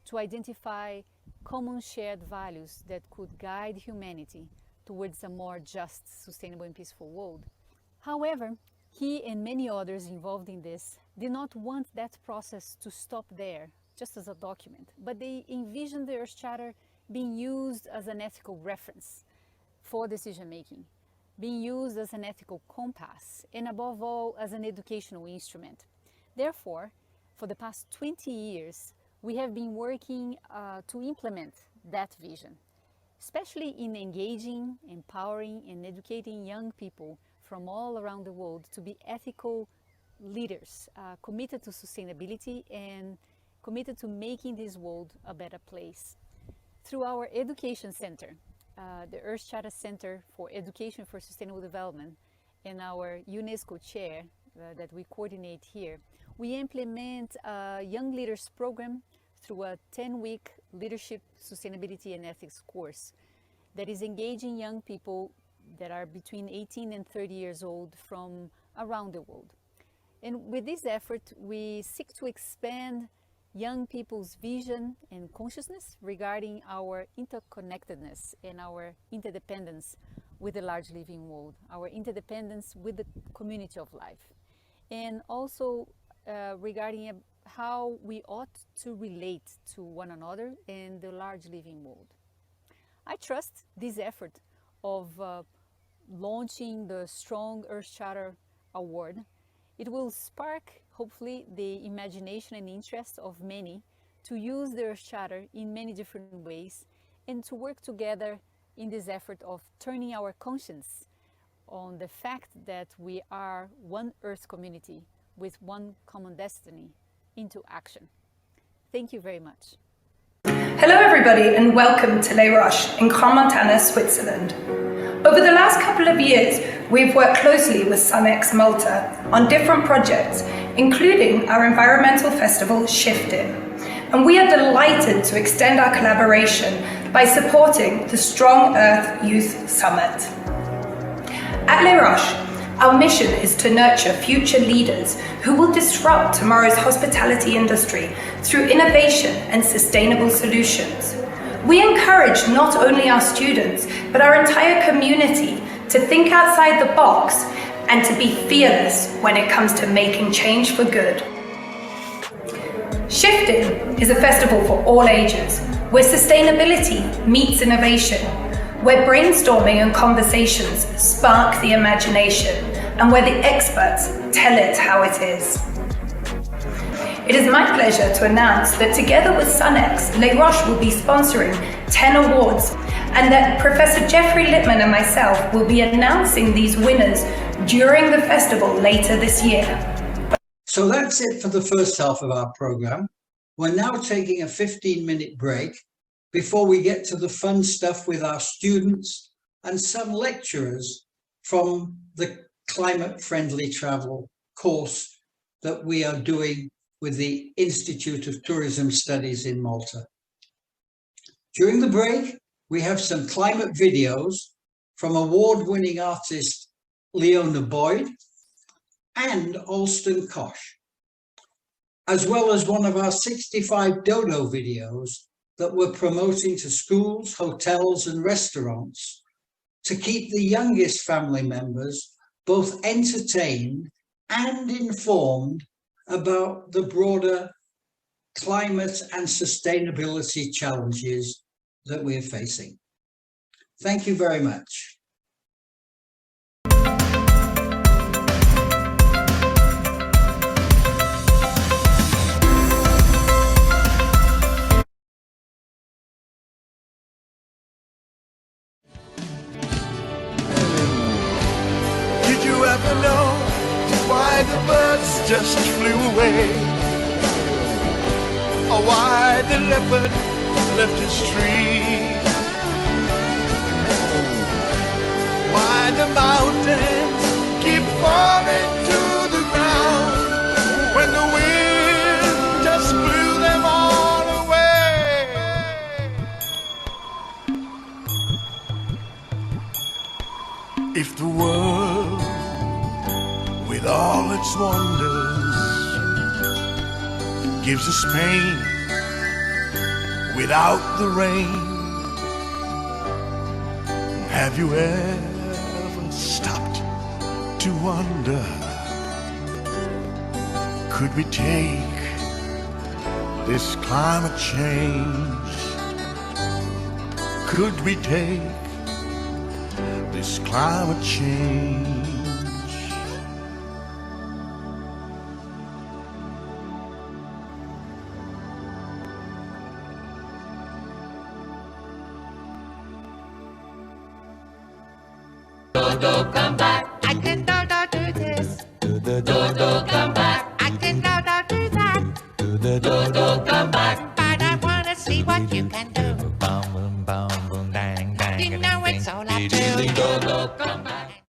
Speaker 12: to identify common shared values that could guide humanity towards a more just, sustainable and peaceful world. However, he and many others involved in this did not want that process to stop there, just as a document, but they envisioned the Earth Charter being used as an ethical reference, for decision making, being used as an ethical compass, and above all, as an educational instrument. Therefore, for the past 20 years, we have been working to implement that vision, especially in engaging, empowering, and educating young people from all around the world to be ethical leaders, committed to sustainability and committed to making this world a better place. Through our education center, the Earth Charter Center for Education for Sustainable Development, and our UNESCO chair that we coordinate here, we implement a Young Leaders program through a 10-week leadership, sustainability and ethics course that is engaging young people that are between 18 and 30 years old from around the world. And with this effort, we seek to expand young people's vision and consciousness regarding our interconnectedness and our interdependence with the large living world, our interdependence with the community of life, and also regarding how we ought to relate to one another in the large living world. I trust this effort of launching the Strong Earth Charter Award. It will spark, hopefully, the imagination and interest of many to use the Earth Charter in many different ways and to work together in this effort of turning our conscience on the fact that we are one Earth community with one common destiny into action. Thank you very much.
Speaker 13: Hello everybody and welcome to Les Roches in Crans-Montana, Switzerland. Over the last couple of years, we've worked closely with SUN X Malta on different projects, including our environmental festival, Shifting. And we are delighted to extend our collaboration by supporting the Strong Earth Youth Summit. At Les Roches, our mission is to nurture future leaders who will disrupt tomorrow's hospitality industry through innovation and sustainable solutions. We encourage not only our students, but our entire community to think outside the box and to be fearless when it comes to making change for good. Shifting is a festival for all ages, where sustainability meets innovation, where brainstorming and conversations spark the imagination, and where the experts tell it how it is. It is my pleasure to announce that together with SUNx, Les Roches will be sponsoring 10 awards, and that Professor Geoffrey Lipman and myself will be announcing these winners during the festival later this year.
Speaker 10: So that's it for the first half of our program. We're now taking a 15-minute break before we get to the fun stuff with our students and some lecturers from the climate-friendly travel course that we are doing with the Institute of Tourism Studies in Malta. During the break, we have some climate videos from award-winning artist Leona Boyd and Alston Kosh, as well as one of our 65 Dodo videos that we're promoting to schools, hotels and restaurants to keep the youngest family members both entertained and informed about the broader climate and sustainability challenges that we're facing. Thank you very much.
Speaker 14: Did you ever know why the birds just flew away? Or why the leopard left his tree? Why the mountains keep falling to the ground when the wind just blew them all away? If the world with all its wonders gives us pain without the rain, have you ever stopped to wonder, could we take this climate change? Could we take this climate change.
Speaker 15: Dodo, come back. I can do this. Dodo, come back. I can do that. Dodo, come back. But I wanna see what you can do. You know it's all I do. Dodo, come back.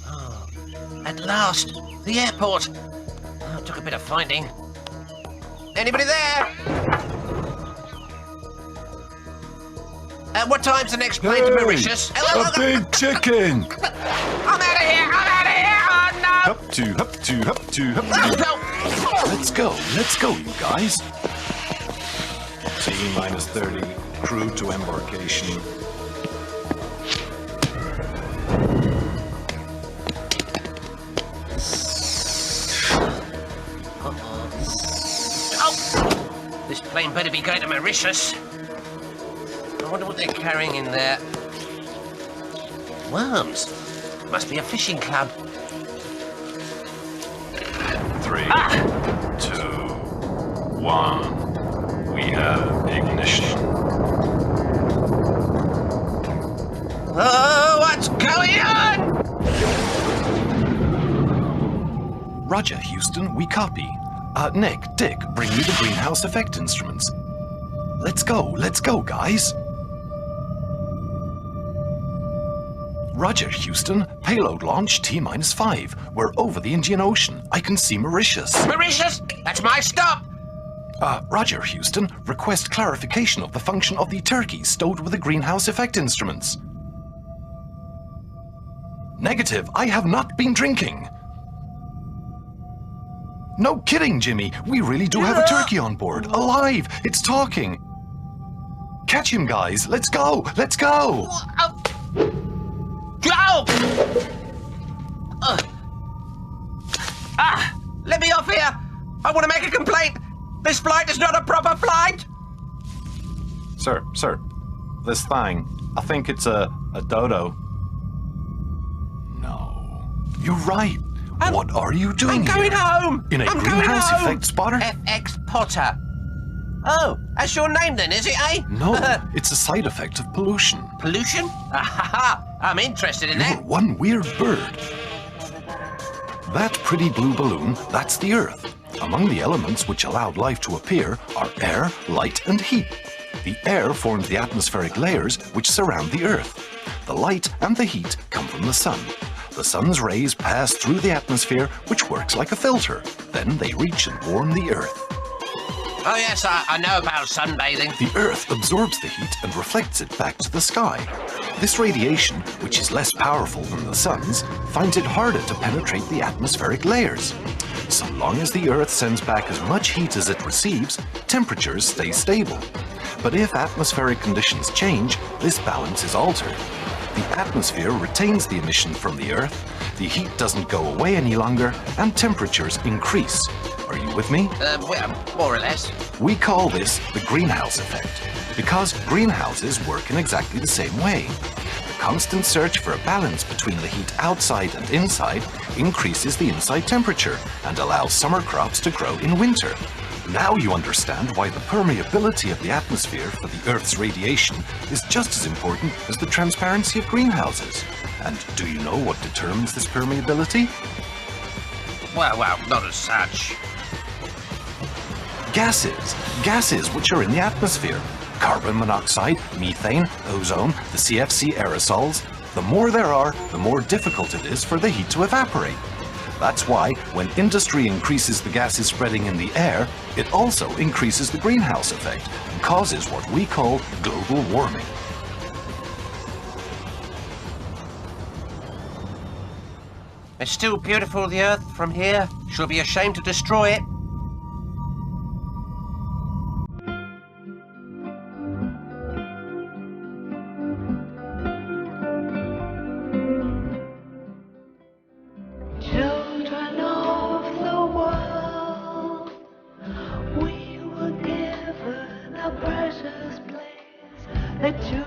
Speaker 16: Oh, at last, the airport. Oh, took a bit of finding. Anybody there? What time's the next plane to Mauritius?
Speaker 14: A big chicken!
Speaker 16: I'm out of here! I'm out of here! Oh no!
Speaker 14: Up to. Let's go, you guys. T-minus 30, crew to embarkation.
Speaker 16: This plane better be going to Mauritius. I wonder what they're carrying in there. Worms. Must be a fishing club.
Speaker 14: 3, 2, 1. We have ignition.
Speaker 16: Oh, what's going on?
Speaker 14: Roger, Houston, we copy. Nick, Dick, bring me the greenhouse effect instruments. Let's go, guys. Roger, Houston, payload launch T-minus 5. We're over the Indian Ocean. I can see Mauritius.
Speaker 16: Mauritius? That's my stop!
Speaker 14: Roger, Houston, request clarification of the function of the turkey stowed with the greenhouse effect instruments. Negative, I have not been drinking. No kidding, Jimmy. We really do have a turkey on board. Alive. It's talking. Catch him, guys. Let's go. Let's go.
Speaker 16: Go! Let me off here. I want to make a complaint. This flight is not a proper flight.
Speaker 14: Sir. This thing. I think it's a dodo. No. You're right. What are you doing
Speaker 16: I'm going
Speaker 14: here?
Speaker 16: home!
Speaker 14: In a
Speaker 16: I'm
Speaker 14: greenhouse
Speaker 16: going home.
Speaker 14: effect spotter?
Speaker 16: FX Potter. Oh, that's your name then, is it, eh?
Speaker 14: No, it's a side effect of pollution.
Speaker 16: Pollution? I'm interested in
Speaker 14: You're
Speaker 16: that.
Speaker 14: one weird bird. That pretty blue balloon, that's the Earth. Among the elements which allowed life to appear are air, light, and heat. The air forms the atmospheric layers which surround the Earth. The light and the heat come from the sun. The sun's rays pass through the atmosphere, which works like a filter. Then they reach and warm the Earth.
Speaker 16: Oh yes, I know about sunbathing.
Speaker 14: The Earth absorbs the heat and reflects it back to the sky. This radiation, which is less powerful than the sun's, finds it harder to penetrate the atmospheric layers. So long as the Earth sends back as much heat as it receives, temperatures stay stable. But if atmospheric conditions change, this balance is altered. The atmosphere retains the emission from the Earth, the heat doesn't go away any longer, and temperatures increase. Are you with me?
Speaker 16: Well, more or less.
Speaker 14: We call this the greenhouse effect, because greenhouses work in exactly the same way. The constant search for a balance between the heat outside and inside increases the inside temperature and allows summer crops to grow in winter. Now you understand why the permeability of the atmosphere for the Earth's radiation is just as important as the transparency of greenhouses. And do you know what determines this permeability?
Speaker 16: Well, not as such.
Speaker 14: Gases which are in the atmosphere. Carbon monoxide, methane, ozone, the CFC aerosols. The more there are, the more difficult it is for the heat to evaporate. That's why, when industry increases the gases spreading in the air, it also increases the greenhouse effect and causes what we call global warming.
Speaker 16: It's still beautiful, the Earth, from here. She'll be ashamed to destroy it.
Speaker 15: Children of the world, we will that you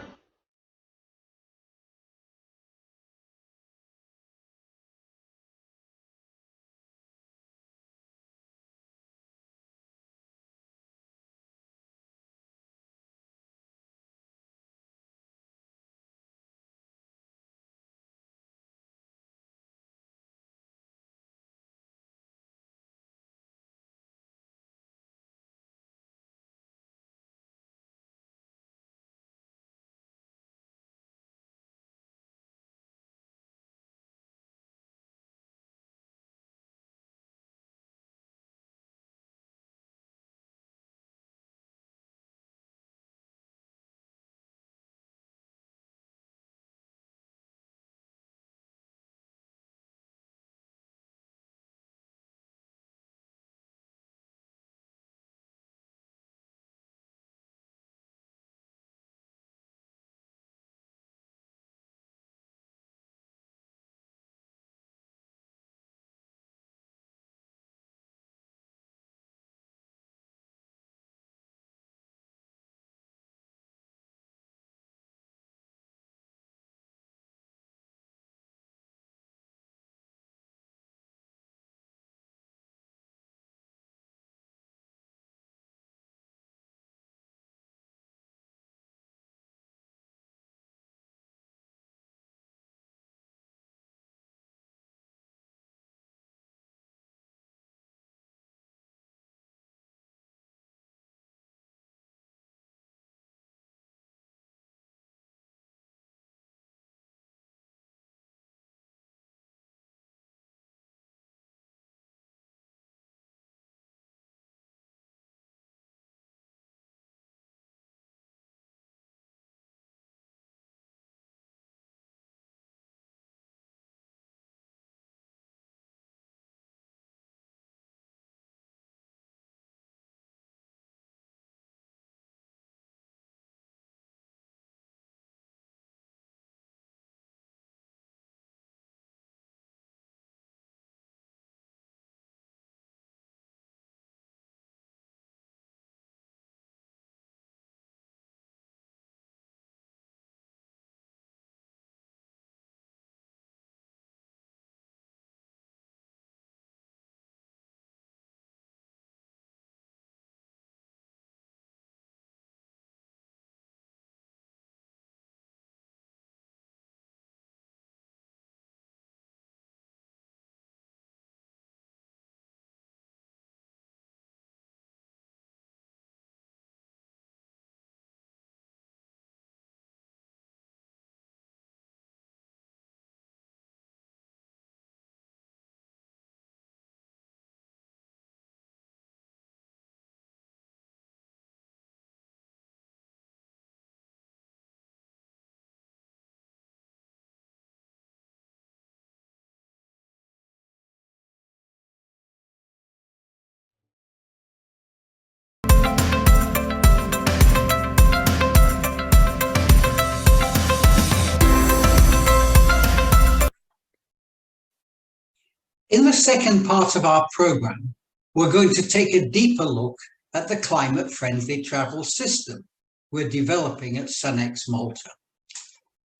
Speaker 10: In the second part of our program, we're going to take a deeper look at the climate-friendly travel system we're developing at SUN X Malta.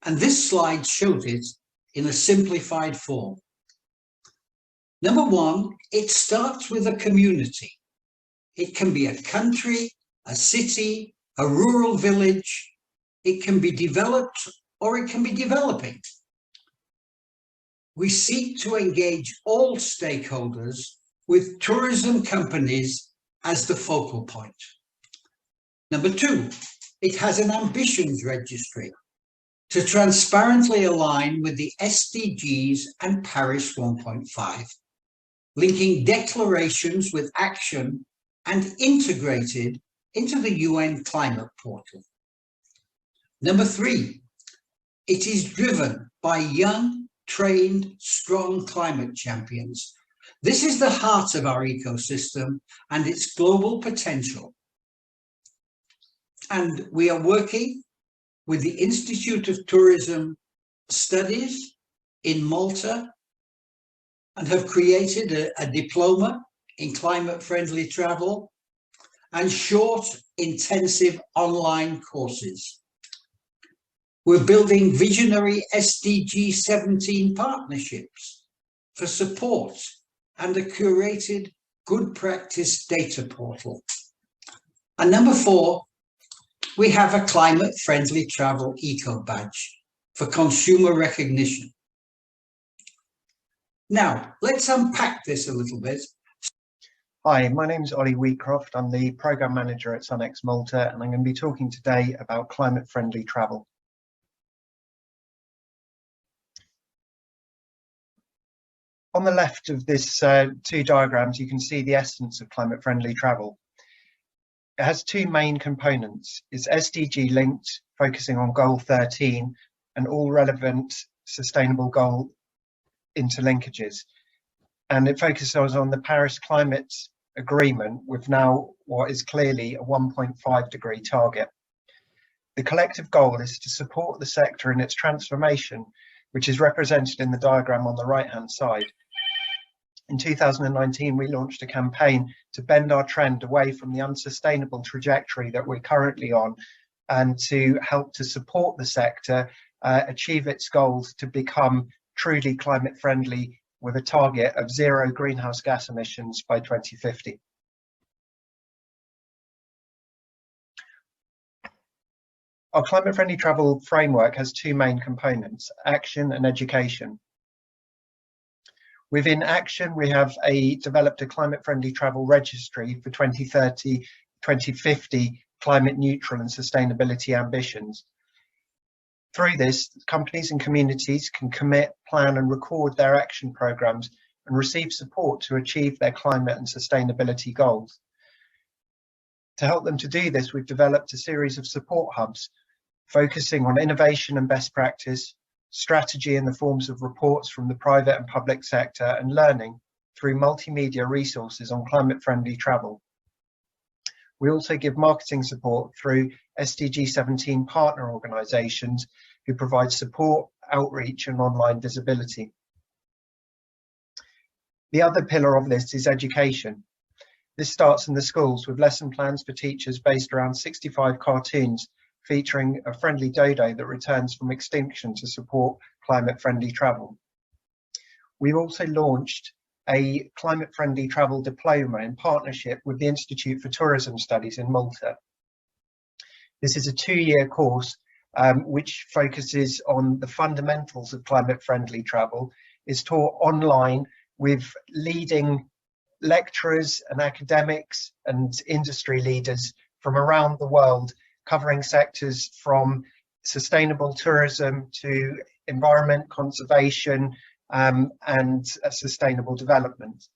Speaker 10: And this slide shows it in a simplified form. Number one, it starts with a community. It can be a country, a city, a rural village. It can be developed or it can be developing. We seek to engage all stakeholders with tourism companies as the focal point. Number two, it has an ambitions registry to transparently align with the SDGs and Paris 1.5, linking declarations with action and integrated into the UN climate portal. Number three, it is driven by young, trained, strong climate champions. This is the heart of our ecosystem and its global potential. And we are working with the Institute of Tourism Studies in Malta and have created a diploma in climate-friendly travel and short, intensive online courses. We're building visionary SDG 17 partnerships for support and a curated good practice data portal. And number 4, we have a climate-friendly travel eco badge for consumer recognition. Now, let's unpack this a little bit.
Speaker 17: Hi, my name is Ollie Wheatcroft. I'm the Programme Manager at SUN X Malta, and I'm going to be talking today about climate-friendly travel. On the left of this 2 diagrams, you can see the essence of climate-friendly travel. It has 2 main components. It's SDG linked, focusing on Goal 13 and all relevant sustainable goal interlinkages. And it focuses on the Paris Climate Agreement with now what is clearly a 1.5 degree target. The collective goal is to support the sector in its transformation, which is represented in the diagram on the right-hand side. In 2019, we launched a campaign to bend our trend away from the unsustainable trajectory that we're currently on, and to help to support the sector achieve its goals to become truly climate friendly with a target of 0 greenhouse gas emissions by 2050. Our climate friendly travel framework has 2 main components: action and education. Within action, we have developed a climate-friendly travel registry for 2030, 2050 climate neutral and sustainability ambitions. Through this, companies and communities can commit, plan and record their action programs and receive support to achieve their climate and sustainability goals. To help them to do this, we've developed a series of support hubs focusing on innovation and best practice, strategy in the forms of reports from the private and public sector, and learning through multimedia resources on climate-friendly travel. We also give marketing support through SDG 17 partner organisations who provide support, outreach and online visibility. The other pillar of this is education. This starts in the schools with lesson plans for teachers based around 65 cartoons featuring a friendly dodo that returns from extinction to support climate-friendly travel. We've also launched a climate-friendly travel diploma in partnership with the Institute for Tourism Studies in Malta. This is a 2-year course which focuses on the fundamentals of climate-friendly travel. It's taught online with leading lecturers and academics and industry leaders from around the world, covering sectors from sustainable tourism to environment conservation and sustainable development.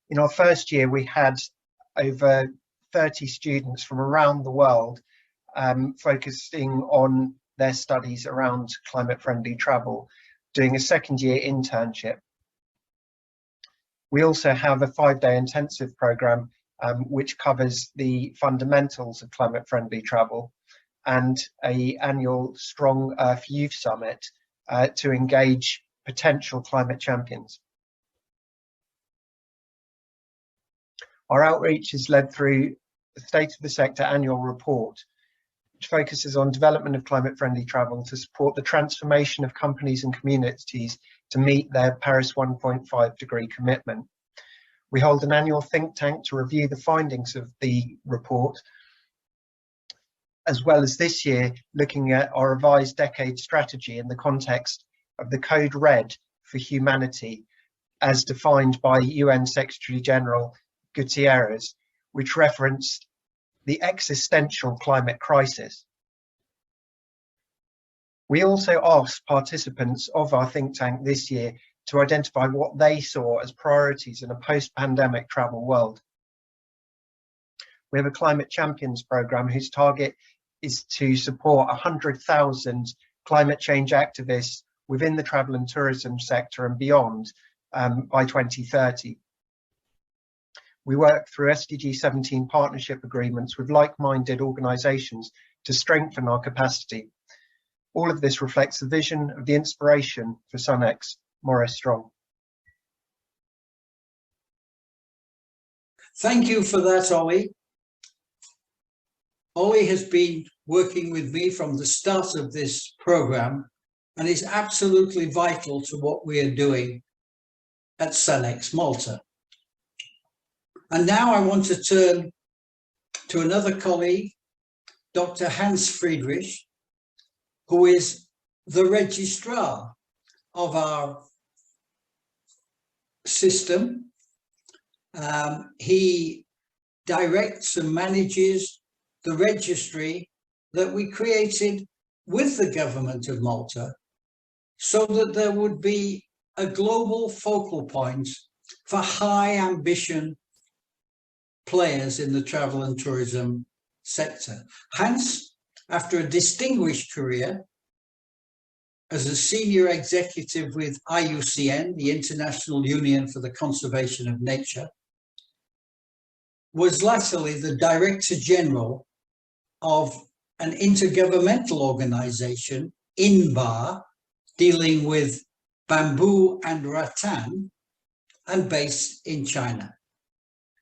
Speaker 17: In our first year, we had over 30 students from around the world focusing on their studies around climate-friendly travel, doing a 2nd-year internship. We also have a 5-day intensive program which covers the fundamentals of climate-friendly travel, and an annual Strong Earth Youth Summit to engage potential climate champions. Our outreach is led through the State of the Sector annual report, which focuses on development of climate-friendly travel to support the transformation of companies and communities to meet their Paris 1.5 degree commitment. We hold an annual think tank to review the findings of the report, as well as this year looking at our revised decade strategy in the context of the Code Red for Humanity, as defined by UN Secretary General Gutierrez, which referenced the existential climate crisis. We also asked participants of our think tank this year to identify what they saw as priorities in a post-pandemic travel world. We have a Climate Champions programme whose target is to support 100,000 climate change activists within the travel and tourism sector and beyond by 2030. We work through SDG 17 partnership agreements with like-minded organisations to strengthen our capacity. All of this reflects the vision of the inspiration for SUN X Maurice Strong.
Speaker 10: Thank you for that, Ollie. Ollie has been working with me from the start of this program and is absolutely vital to what we are doing at SUN X Malta. And now I want to turn to another colleague, Dr. Hans Friedrich, who is the registrar of our system. He directs and manages the registry that we created with the government of Malta so that there would be a global focal point for high ambition players in the travel and tourism sector. Hans, after a distinguished career as a senior executive with IUCN, the International Union for the Conservation of Nature, was latterly the Director General of an intergovernmental organization, INBAR, dealing with bamboo and rattan and based in China.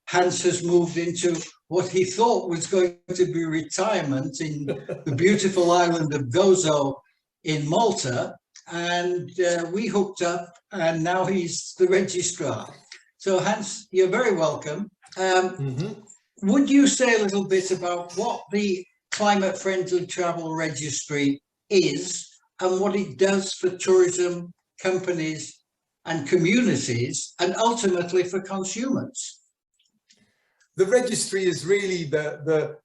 Speaker 10: Hans has moved into what he thought was going to be retirement in the beautiful island of Gozo in Malta, and we hooked up, and now he's the registrar. So Hans, you're very welcome. Would you say a little bit about what the Climate Friendly Travel Registry is and what it does for tourism companies and communities and ultimately for consumers?
Speaker 18: The registry is really the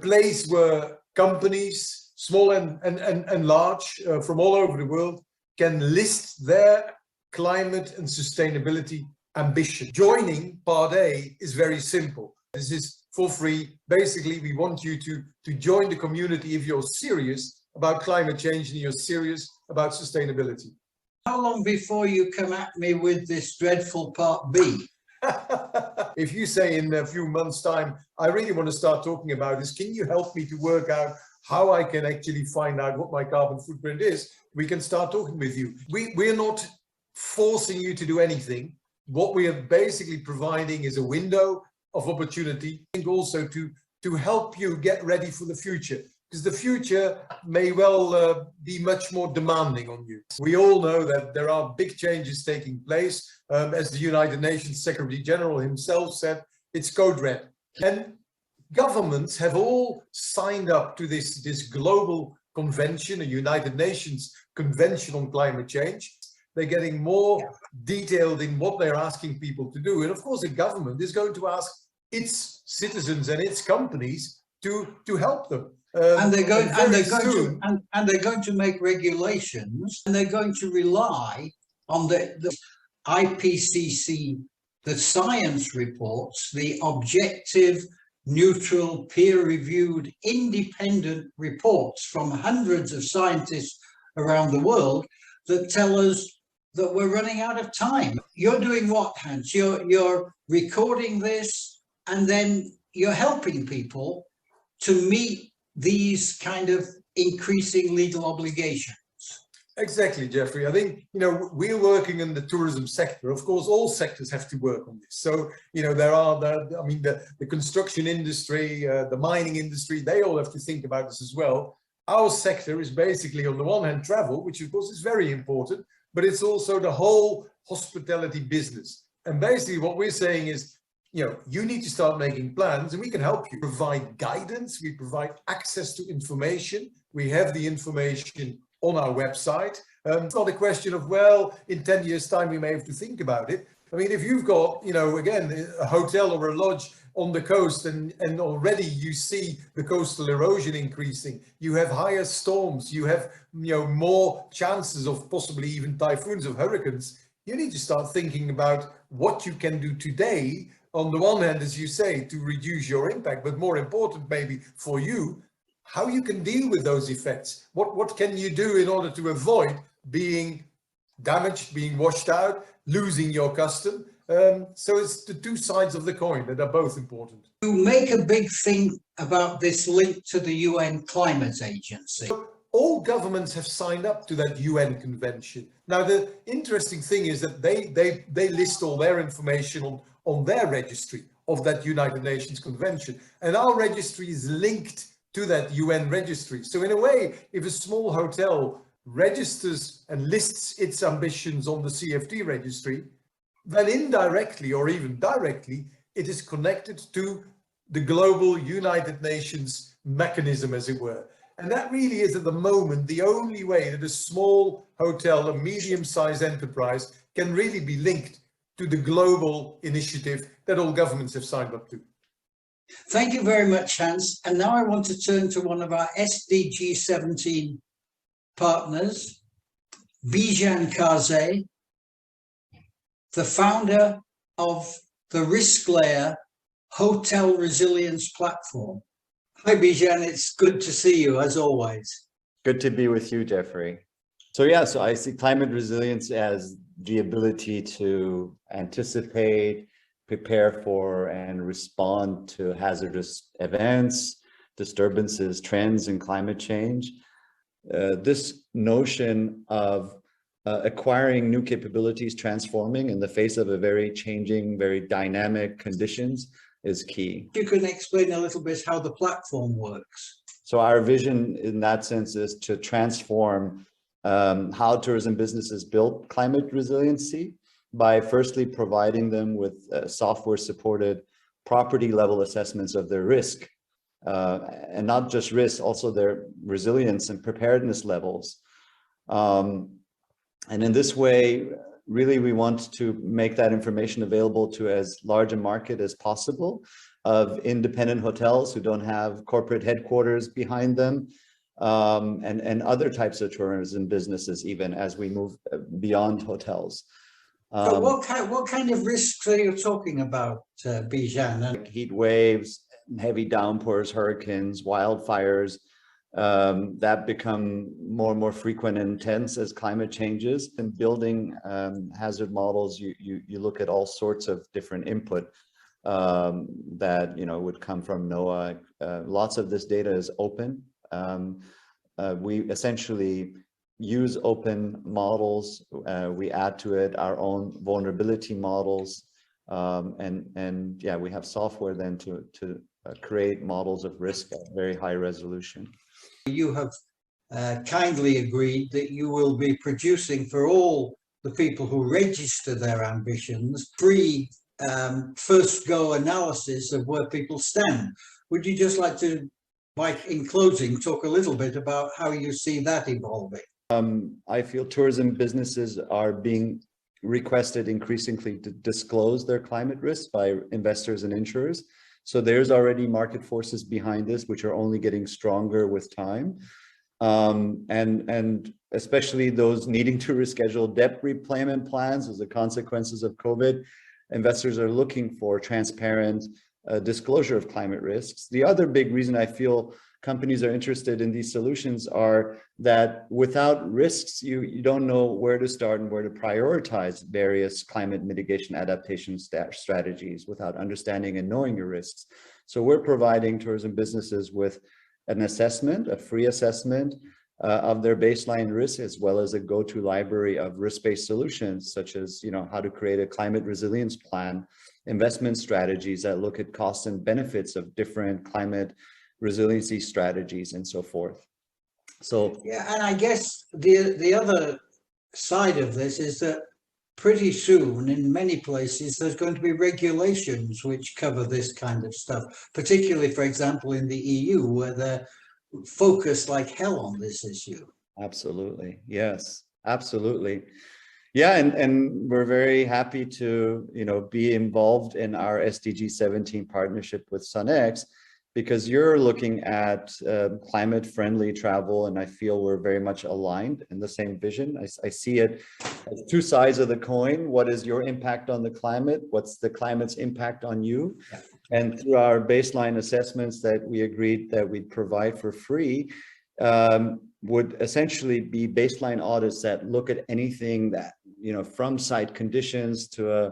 Speaker 18: place where companies, small and large, from all over the world, can list their climate and sustainability ambition. Joining Part A is very simple. This is for free. Basically, we want you to join the community if you're serious about climate change and you're serious about sustainability.
Speaker 10: How long before you come at me with this dreadful Part B?
Speaker 18: If you say in a few months' time, I really want to start talking about this, can you help me to work out how I can actually find out what my carbon footprint is? We can start talking with you. We're not forcing you to do anything. What we are basically providing is a window of opportunity, and also to help you get ready for the future. Because the future may well be much more demanding on you. We all know that there are big changes taking place. As the United Nations Secretary General himself said, it's code red. And governments have all signed up to this global convention, a United Nations Convention on Climate Change. They're getting more detailed in what they're asking people to do. And of course, a government is going to ask its citizens and its companies to help them.
Speaker 10: And they're going to make regulations, and they're going to rely on the IPCC, the science reports, the objective, neutral, peer-reviewed, independent reports from hundreds of scientists around the world that tell us that we're running out of time. You're doing what, Hans? You're recording this, and then you're helping people to meet these kind of increasing legal obligations.
Speaker 18: Exactly, Geoffrey. I think, we're working in the tourism sector. Of course, all sectors have to work on this. So, the construction industry, the mining industry, they all have to think about this as well. Our sector is basically, on the one hand, travel, which of course is very important, but it's also the whole hospitality business. And basically what we're saying is, you need to start making plans, and we can help you. Provide guidance, we provide access to information. We have the information on our website. It's not a question of, well, in 10 years' time, we may have to think about it. I mean, if you've got, again, a hotel or a lodge on the coast and already you see the coastal erosion increasing, you have higher storms, you have, more chances of possibly even typhoons, of hurricanes, you need to start thinking about what you can do today. On the one hand, as you say, to reduce your impact, but more important maybe for you, how you can deal with those effects. What can you do in order to avoid being damaged, being washed out, losing your custom? So it's the two sides of the coin that are both important.
Speaker 10: You make a big thing about this link to the UN Climate Agency.
Speaker 18: All governments have signed up to that UN convention. Now, the interesting thing is that they list all their information on their registry of that United Nations Convention. And our registry is linked to that UN registry. So in a way, if a small hotel registers and lists its ambitions on the CFD registry, then indirectly or even directly, it is connected to the global United Nations mechanism, as it were. And that really is at the moment the only way that a small hotel, a medium-sized enterprise, can really be linked to the global initiative that all governments have signed up to.
Speaker 10: Thank you very much, Hans. And now I want to turn to one of our SDG 17 partners, Bijan Kaze, the founder of the Risk Layer Hotel Resilience Platform. Hi, Bijan, it's good to see you as always.
Speaker 19: Good to be with you, Geoffrey. So I see climate resilience as the ability to anticipate, prepare for, and respond to hazardous events, disturbances, trends in climate change. This notion of acquiring new capabilities, transforming in the face of a very changing, very dynamic conditions is key.
Speaker 10: You can explain a little bit how the platform works.
Speaker 19: So our vision in that sense is to transform how tourism businesses build climate resiliency by firstly providing them with software supported property level assessments of their risk, and not just risk, also their resilience and preparedness levels. And in this way, really, we want to make that information available to as large a market as possible of independent hotels who don't have corporate headquarters behind them, and other types of tourism businesses, even as we move beyond hotels.
Speaker 10: So what kind of risks are you talking about, Bijan?
Speaker 19: Heat waves, heavy downpours, hurricanes, wildfires, that become more and more frequent and intense as climate changes. And building hazard models, you look at all sorts of different input that would come from NOAA. Lots of this data is open. We essentially use open models. We add to it our own vulnerability models, and we have software then to create models of risk at very high resolution.
Speaker 10: You have kindly agreed that you will be producing for all the people who register their ambitions free first go analysis of where people stand. Would you just like to, in closing, talk a little bit about how you see that evolving?
Speaker 19: I feel tourism businesses are being requested increasingly to disclose their climate risks by investors and insurers. So there's already market forces behind this, which are only getting stronger with time. And especially those needing to reschedule debt repayment plans as the consequences of COVID, investors are looking for transparent disclosure of climate risks. The other big reason I feel companies are interested in these solutions are that without risks, you don't know where to start and where to prioritize various climate mitigation adaptation strategies without understanding and knowing your risks. So we're providing tourism businesses with an assessment, a free assessment of their baseline risk, as well as a go-to library of risk-based solutions, such as how to create a climate resilience plan, investment strategies that look at costs and benefits of different climate resiliency strategies, and so forth. So
Speaker 10: yeah, and I guess the other side of this is that pretty soon in many places there's going to be regulations which cover this kind of stuff, particularly, for example, in the EU, where they're focused like hell on this issue.
Speaker 19: Absolutely. Yes, absolutely. Yeah, and we're very happy to be involved in our SDG 17 partnership with SUNx, because you're looking at climate-friendly travel, and I feel we're very much aligned in the same vision. I see it as two sides of the coin. What is your impact on the climate? What's the climate's impact on you? Yeah. And through our baseline assessments that we agreed that we'd provide for free, would essentially be baseline audits that look at anything that, from site conditions to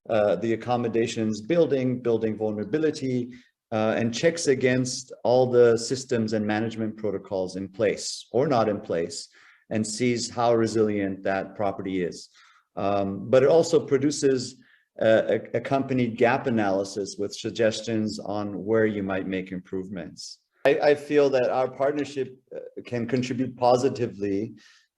Speaker 19: the accommodations building vulnerability, and checks against all the systems and management protocols in place or not in place, and sees how resilient that property is. But it also produces accompanied gap analysis with suggestions on where you might make improvements. I feel that our partnership can contribute positively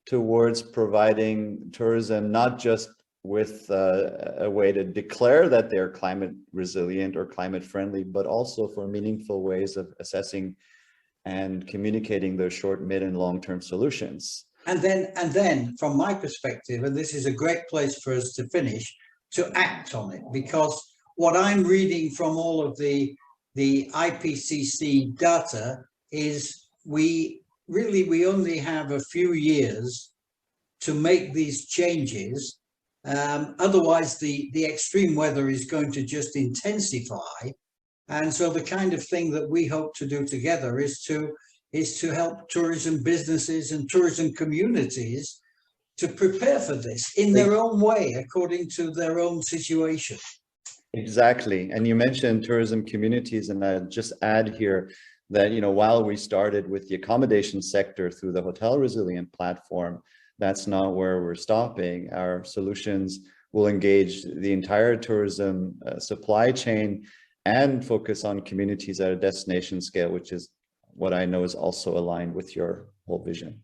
Speaker 19: towards providing tourism, not just with a way to declare that they're climate resilient or climate friendly, but also for meaningful ways of assessing and communicating those short, mid, and long-term solutions.
Speaker 10: And then from my perspective, and this is a great place for us to finish, to act on it, because what I'm reading from all of the IPCC data is we only have a few years to make these changes. Otherwise, the extreme weather is going to just intensify. And so the kind of thing that we hope to do together is to help tourism businesses and tourism communities to prepare for this in their own way, according to their own situation.
Speaker 19: Exactly. And you mentioned tourism communities, and I'd just add here that, while we started with the accommodation sector through the Hotel Resilient platform, that's not where we're stopping. Our solutions will engage the entire tourism supply chain and focus on communities at a destination scale, which is what I know is also aligned with your whole vision.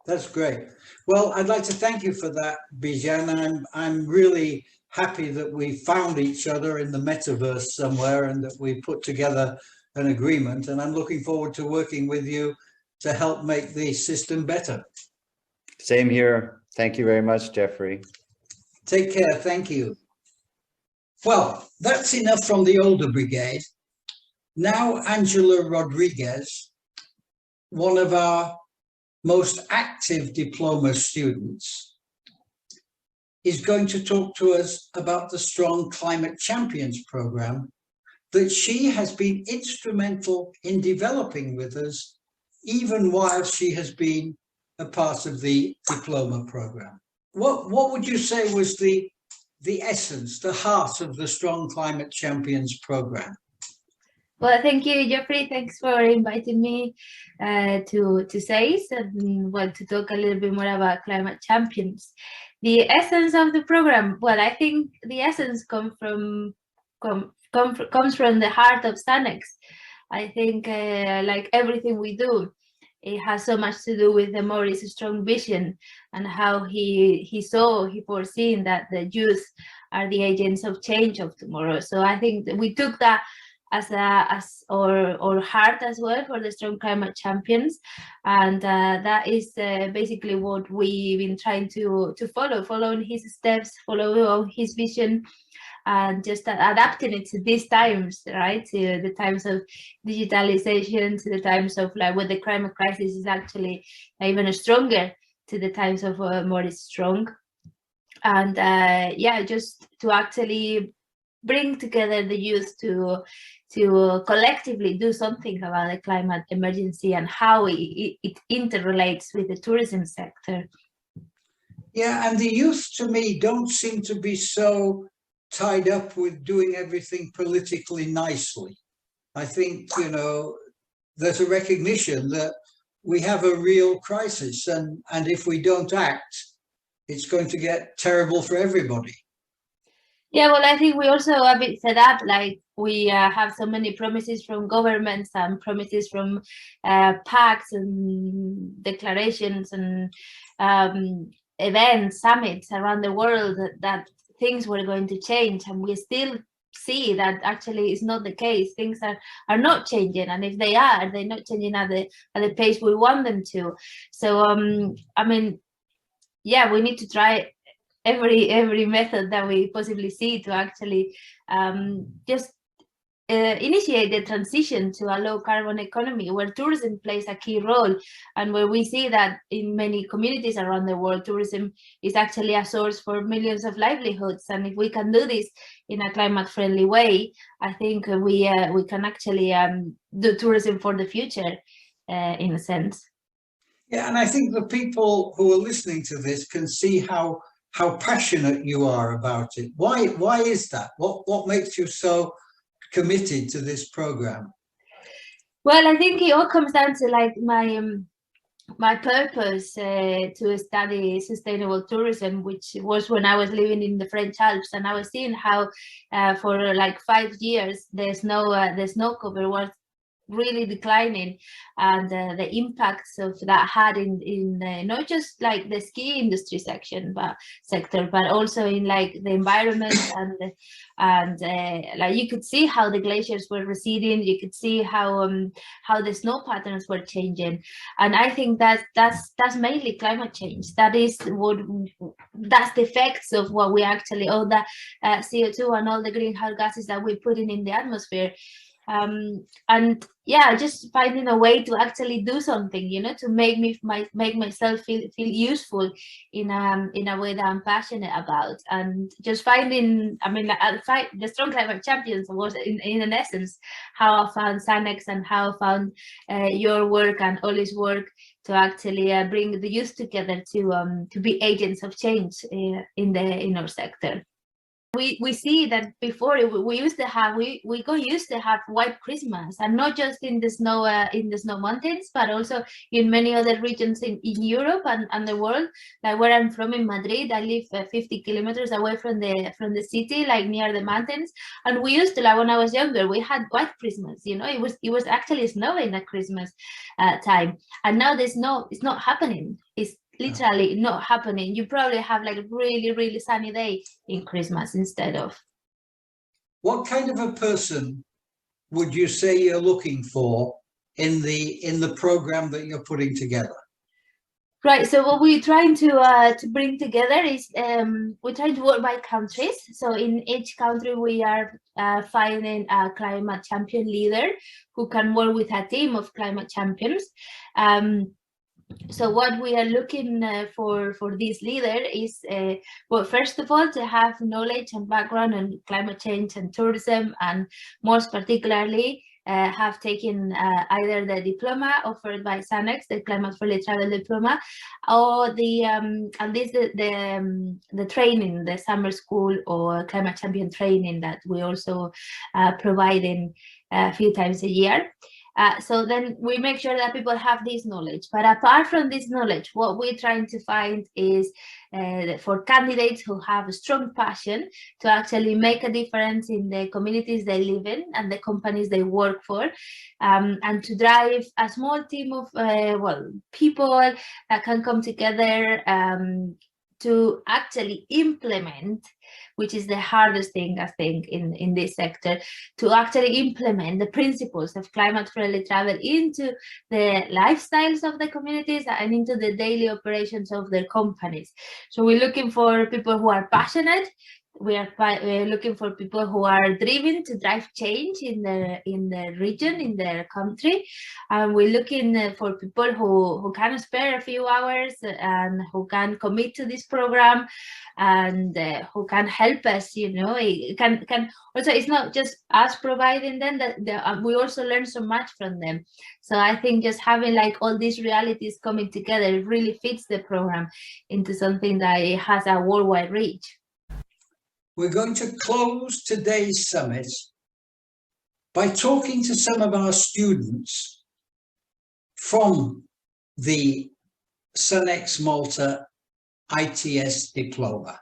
Speaker 10: That's great. Well, I'd like to thank you for that, Bijan. I'm really happy that we found each other in the metaverse somewhere and that we put together an agreement. And I'm looking forward to working with you to help make the system better.
Speaker 19: Same here. Thank you very much, Geoffrey.
Speaker 10: Take care. Thank you. Well, that's enough from the older brigade. Now, Angela Rodriguez, one of our most active diploma students, is going to talk to us about the Strong Climate Champions program that she has been instrumental in developing with us, even while she has been a part of the diploma program. What would you say was the essence, the heart of the Strong Climate Champions program?
Speaker 20: Well, thank you, Geoffrey. Thanks for inviting me to SACE and to talk a little bit more about climate champions. The essence of the program, well, I think the essence comes from the heart of SUNx. I think like everything we do, it has so much to do with the Maurice Strong vision and how he foreseen that the youth are the agents of change of tomorrow. So I think that we took that as our heart as well for the Strong Climate Champions, and that is basically what we've been trying to following his steps, follow his vision, and just adapting it to these times, right? To the times of digitalization, to the times of like when the climate crisis is actually even stronger, to the times of Maurice Strong, and just to actually bring together the youth to collectively do something about the climate emergency and how it interrelates with the tourism sector.
Speaker 10: Yeah, and the youth to me don't seem to be so tied up with doing everything politically nicely. I think, there's a recognition that we have a real crisis, and if we don't act, it's going to get terrible for everybody.
Speaker 20: Yeah, well, I think we also a bit set up, like we have so many promises from governments and promises from pacts and declarations and events, summits around the world that things were going to change, and we still see that actually is not the case. Things are not changing, and if they are, they're not changing at the pace we want them to. So I mean, yeah, we need to try every method that we possibly see to actually just initiate the transition to a low carbon economy where tourism plays a key role, and where we see that in many communities around the world, tourism is actually a source for millions of livelihoods. And if we can do this in a climate friendly way, I think we can actually do tourism for the future in a sense.
Speaker 10: Yeah, and I think the people who are listening to this can see how passionate you are about it. Why is that? What makes you so committed to this program?
Speaker 20: Well, I think it all comes down to like my purpose to study sustainable tourism, which was when I was living in the French Alps, and I was seeing how for like 5 years the snow cover was really declining, and the impacts of that had in not just like the ski industry sector, but also in like the environment, and like you could see how the glaciers were receding, you could see how the snow patterns were changing. And I think that's mainly climate change. That's the effects of what we actually, all the CO2 and all the greenhouse gases that we're putting in the atmosphere. And yeah, just finding a way to actually do something, you know, to make myself feel useful in a way that I'm passionate about. And just finding, I mean, the Strong Climate Champions was in an essence how I found SUNx and how I found your work and Ollie's work to actually bring the youth together to be agents of change in our sector. We see that before we used to have white Christmas, and not just in the snow mountains, but also in many other regions in Europe and the world. Like where I'm from in Madrid, I live 50 kilometers away from the city, like near the mountains. And we used to, like when I was younger, we had white Christmas. You know, it was actually snowing at Christmas time, and now there's no, it's not happening. It's literally not happening. You probably have like a really, really sunny day in Christmas instead of.
Speaker 10: What kind of a person would you say you're looking for in the program that you're putting together?
Speaker 20: Right. So what we're trying to bring together is we're trying to work by countries. So in each country we are finding a climate champion leader who can work with a team of climate champions. So what we are looking for this leader is, well, first of all, to have knowledge and background on climate change and tourism, and most particularly have taken either the diploma offered by SUNx, the climate-friendly travel diploma, or the training, the summer school or climate champion training that we also providing a few times a year. So then we make sure that people have this knowledge. But apart from this knowledge, what we're trying to find is for candidates who have a strong passion to actually make a difference in the communities they live in and the companies they work for, and to drive a small team of people that can come together to actually implement, which is the hardest thing, I think, in this sector, to actually implement the principles of climate-friendly travel into the lifestyles of the communities and into the daily operations of their companies. So we're looking for people who are passionate. We're looking for people who are driven to drive change in the region, in their country, and we're looking for people who can spare a few hours and who can commit to this program, and who can help us. You know, it can also, it's not just us providing them, that we also learn so much from them. So I think just having like all these realities coming together really fits the program into something that it has a worldwide reach.
Speaker 10: We're going to close today's summit by talking to some of our students from the SUN X Malta ITS Diploma,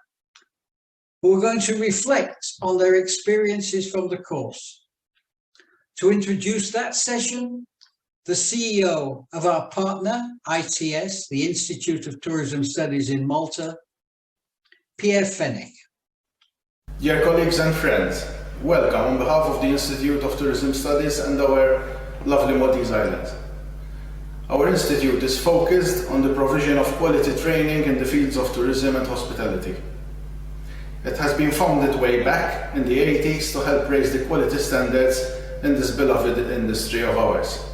Speaker 10: who are going to reflect on their experiences from the course. To introduce that session, the CEO of our partner, ITS, the Institute of Tourism Studies in Malta, Pierre Fennick.
Speaker 21: Dear colleagues and friends, welcome on behalf of the Institute of Tourism Studies and our lovely Maltese Islands. Our institute is focused on the provision of quality training in the fields of tourism and hospitality. It has been founded way back in the 80s to help raise the quality standards in this beloved industry of ours.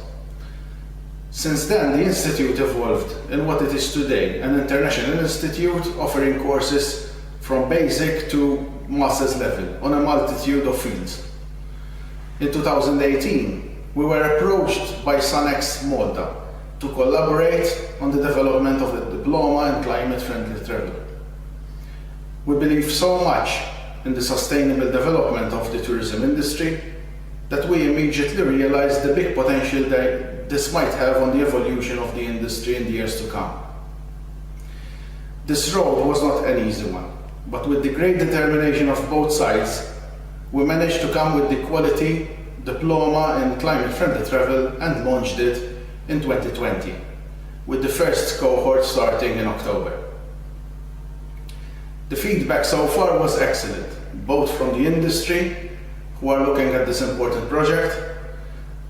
Speaker 21: Since then, the institute evolved in what it is today, an international institute offering courses from basic to master's level on a multitude of fields. In 2018, we were approached by SUN X Malta to collaborate on the development of the Diploma in climate-friendly travel. We believe so much in the sustainable development of the tourism industry that we immediately realized the big potential that this might have on the evolution of the industry in the years to come. This road was not an easy one, but with the great determination of both sides, we managed to come with the quality Diploma in climate-friendly travel and launched it in 2020, with the first cohort starting in October. The feedback so far was excellent, both from the industry, who are looking at this important project,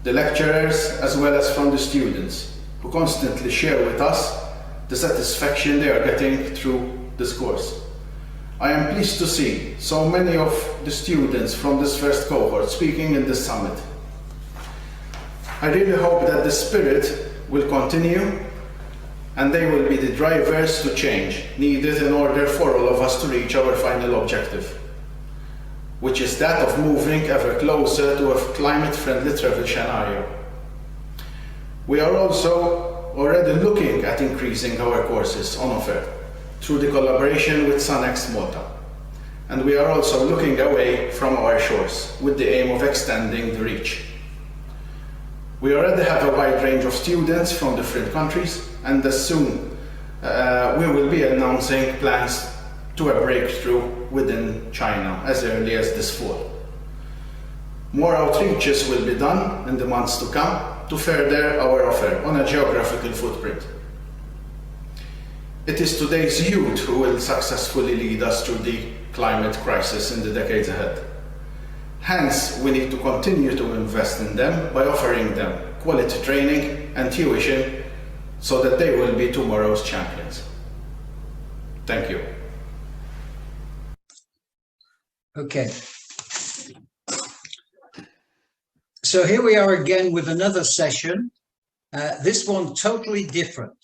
Speaker 21: the lecturers, as well as from the students, who constantly share with us the satisfaction they are getting through this course. I am pleased to see so many of the students from this first cohort speaking in this summit. I really hope that the spirit will continue and they will be the drivers to change needed in order for all of us to reach our final objective, which is that of moving ever closer to a climate-friendly travel scenario. We are also already looking at increasing our courses on offer through the collaboration with SUN X Malta, and we are also looking away from our shores with the aim of extending the reach. We already have a wide range of students from different countries, and as soon we will be announcing plans to a breakthrough within China as early as this fall. More outreaches will be done in the months to come to further our offer on a geographical footprint. It is today's youth who will successfully lead us through the climate crisis in the decades ahead. Hence, we need to continue to invest in them by offering them quality training and tuition so that they will be tomorrow's champions. Thank you.
Speaker 10: Okay. So here we are again with another session. This one totally different.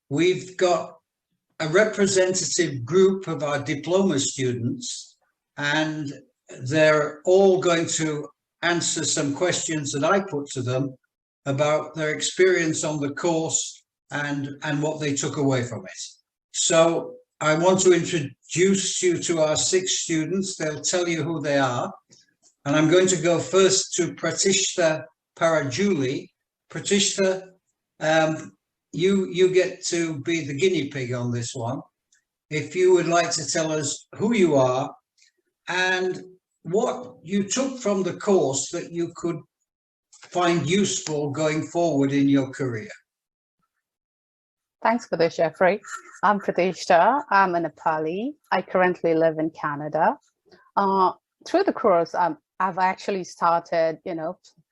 Speaker 10: We've got a representative group of our diploma students, and they're all going to answer some questions that I put to them about their experience on the course and what they took away from it. So I want to introduce you to our 6 students. They'll tell you who they are. And I'm going to go first to Pratishta Parajuli. Pratishta, you get to be the guinea pig on this one. If you would like to tell us who you are and what you took from the course that you could find useful going forward in your career.
Speaker 2: Thanks for this, Geoffrey. I'm Pratishta. I'm a Nepali. I currently live in Canada. Through the course, I've actually started,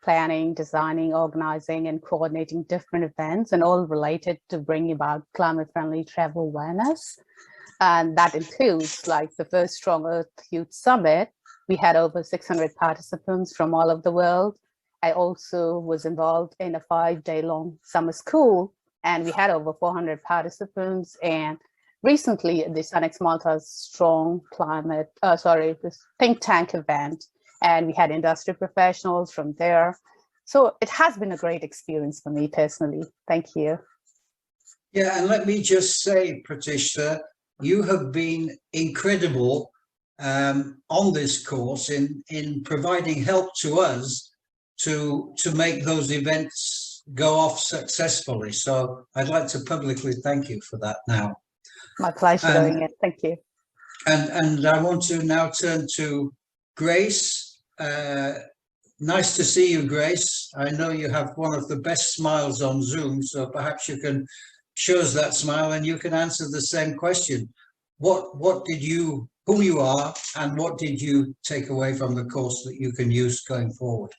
Speaker 2: planning, designing, organizing, and coordinating different events, and all related to bringing about climate-friendly travel awareness. And that includes like the first Strong Earth Youth Summit. We had over 600 participants from all over the world. I also was involved in a 5-day-long summer school, and we had over 400 participants. And recently, the SUN X Malta's Strong Climate, this think tank event, and we had industry professionals from there. So it has been a great experience for me personally. Thank you.
Speaker 10: Yeah, and let me just say, Pratishta, you have been incredible on this course in providing help to us to make those events go off successfully. So I'd like to publicly thank you for that now.
Speaker 2: My pleasure doing it. Thank you.
Speaker 10: And I want to now turn to Grace. Nice to see you, Grace. I know you have one of the best smiles on Zoom, so perhaps you can show us that smile and you can answer the same question. Who you are and what did you take away from the course that you can use going forward?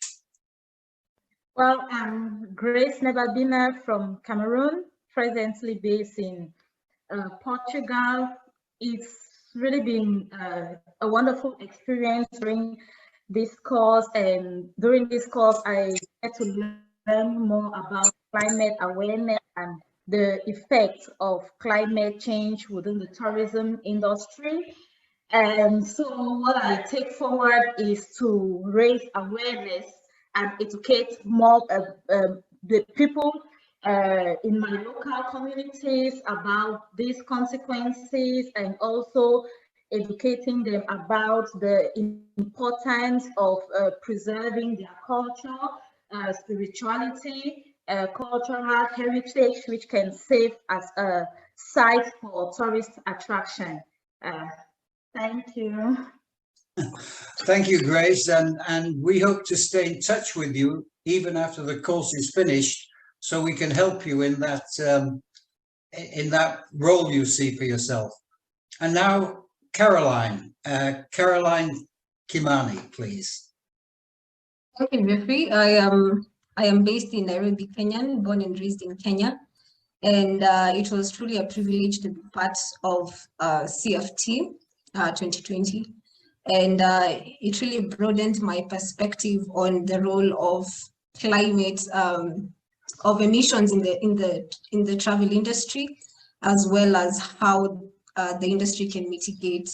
Speaker 22: Well, I'm Grace Nebabina from Cameroon, presently based in Portugal. It's really been a wonderful experience during this course, and during this course I get to learn more about climate awareness and the effects of climate change within the tourism industry. And so what I take forward is to raise awareness and educate more the people in my local communities about these consequences, and also educating them about the importance of preserving their culture, spirituality, cultural heritage, which can serve as a site for tourist attraction. Thank you.
Speaker 10: Thank you, Grace, and we hope to stay in touch with you even after the course is finished, so we can help you in that role you see for yourself. And now, Caroline Kimani, please.
Speaker 3: Thank you, Geoffrey. I am based in Nairobi, Kenya, born and raised in Kenya, and it was truly a privilege to be part of CFT 2020. And it really broadened my perspective on the role of climate, of emissions in the travel industry, as well as how the industry can mitigate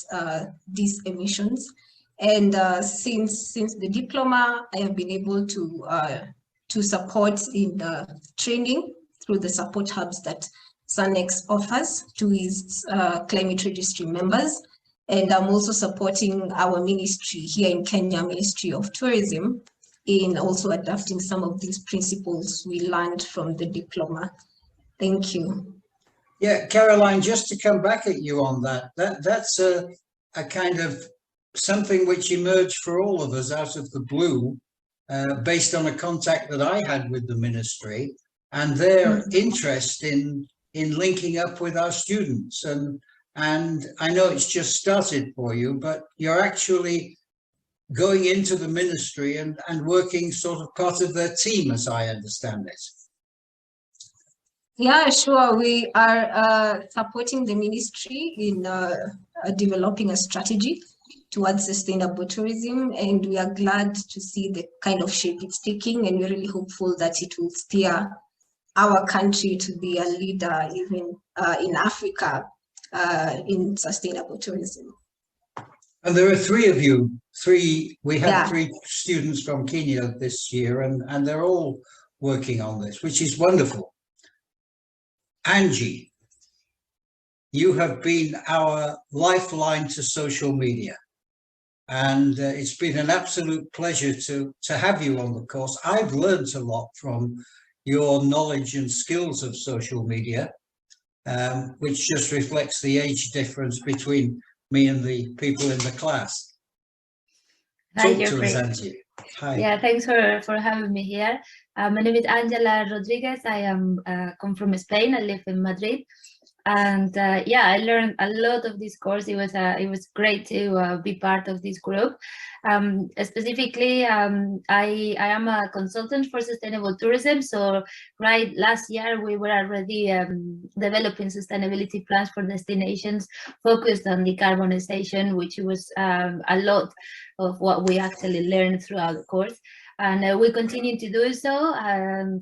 Speaker 3: these emissions. And since the diploma, I have been able to support in the training through the support hubs that SUNx offers to its climate registry members. And I'm also supporting our ministry here in Kenya, Ministry of Tourism, in also adapting some of these principles we learned from the diploma. Thank you.
Speaker 10: Yeah, Caroline, just to come back at you on that's a kind of something which emerged for all of us out of the blue, based on a contact that I had with the ministry and their interest in linking up with our students. And I know it's just started for you, but you're actually going into the ministry and working sort of part of their team, as I understand it.
Speaker 3: Yeah, sure. We are supporting the ministry in developing a strategy towards sustainable tourism, and we are glad to see the kind of shape it's taking, and we're really hopeful that it will steer our country to be a leader even in Africa in sustainable tourism.
Speaker 10: And there are three of you, we had 3 students from Kenya this year, and they're all working on this, which is wonderful. Angie, you have been our lifeline to social media, and it's been an absolute pleasure to have you on the course. I've learned a lot from your knowledge and skills of social media, which just reflects the age difference between me and the people in the class.
Speaker 20: Hi,
Speaker 10: Talk to us,
Speaker 20: Geoffrey.
Speaker 10: Angie. Hi.
Speaker 20: Yeah, thanks for having me here. My name is Angela Rodriguez. I come from Spain. I live in Madrid, and yeah, I learned a lot of this course. It was great to be part of this group. Specifically, I am a consultant for sustainable tourism. So last year we were already developing sustainability plans for destinations focused on decarbonization, which was a lot of what we actually learned throughout the course. And we continue to do so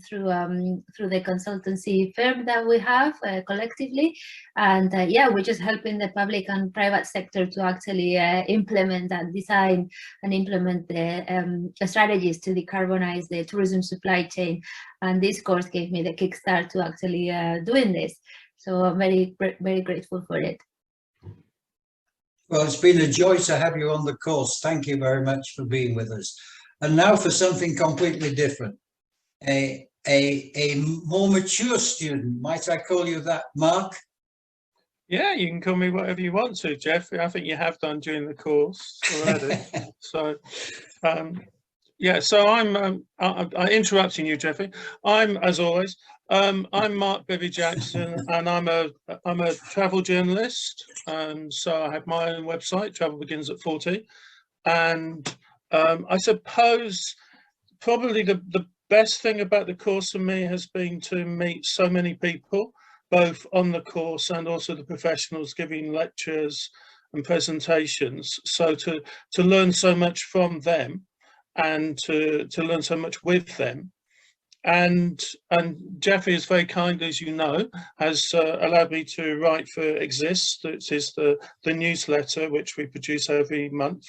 Speaker 20: through the consultancy firm that we have collectively. And yeah, we're just helping the public and private sector to actually implement and design and implement the strategies to decarbonize the tourism supply chain. And this course gave me the kickstart to actually doing this. So I'm very, very grateful for it.
Speaker 10: Well, it's been a joy to have you on the course. Thank you very much for being with us. And now for something completely different. A more mature student, might I call you that, Mark?
Speaker 4: Yeah, you can call me whatever you want to, Geoffrey. I think you have done during the course already. So, yeah, so I'm interrupting you, Geoffrey. I'm, as always, I'm Mark Bivy Jackson, and I'm a travel journalist. So I have my own website, Travel Begins at 40, and I suppose probably the best thing about the course for me has been to meet so many people, both on the course and also the professionals giving lectures and presentations. So to learn so much from them and to learn so much with them. And Geoffrey is very kind, as you know, has allowed me to write for Exist, which is the newsletter which we produce every month.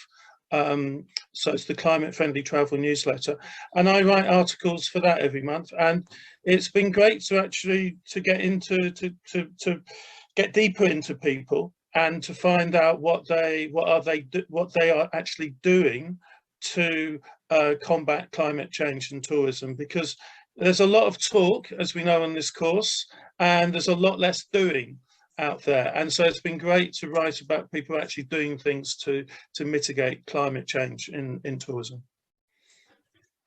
Speaker 4: So it's the climate friendly travel newsletter, and I write articles for that every month, and it's been great to actually get into to get deeper into people and to find out what they are actually doing to combat climate change and tourism, because there's a lot of talk, as we know on this course, and there's a lot less doing. out there. And so it's been great to write about people actually doing things to mitigate climate change in tourism.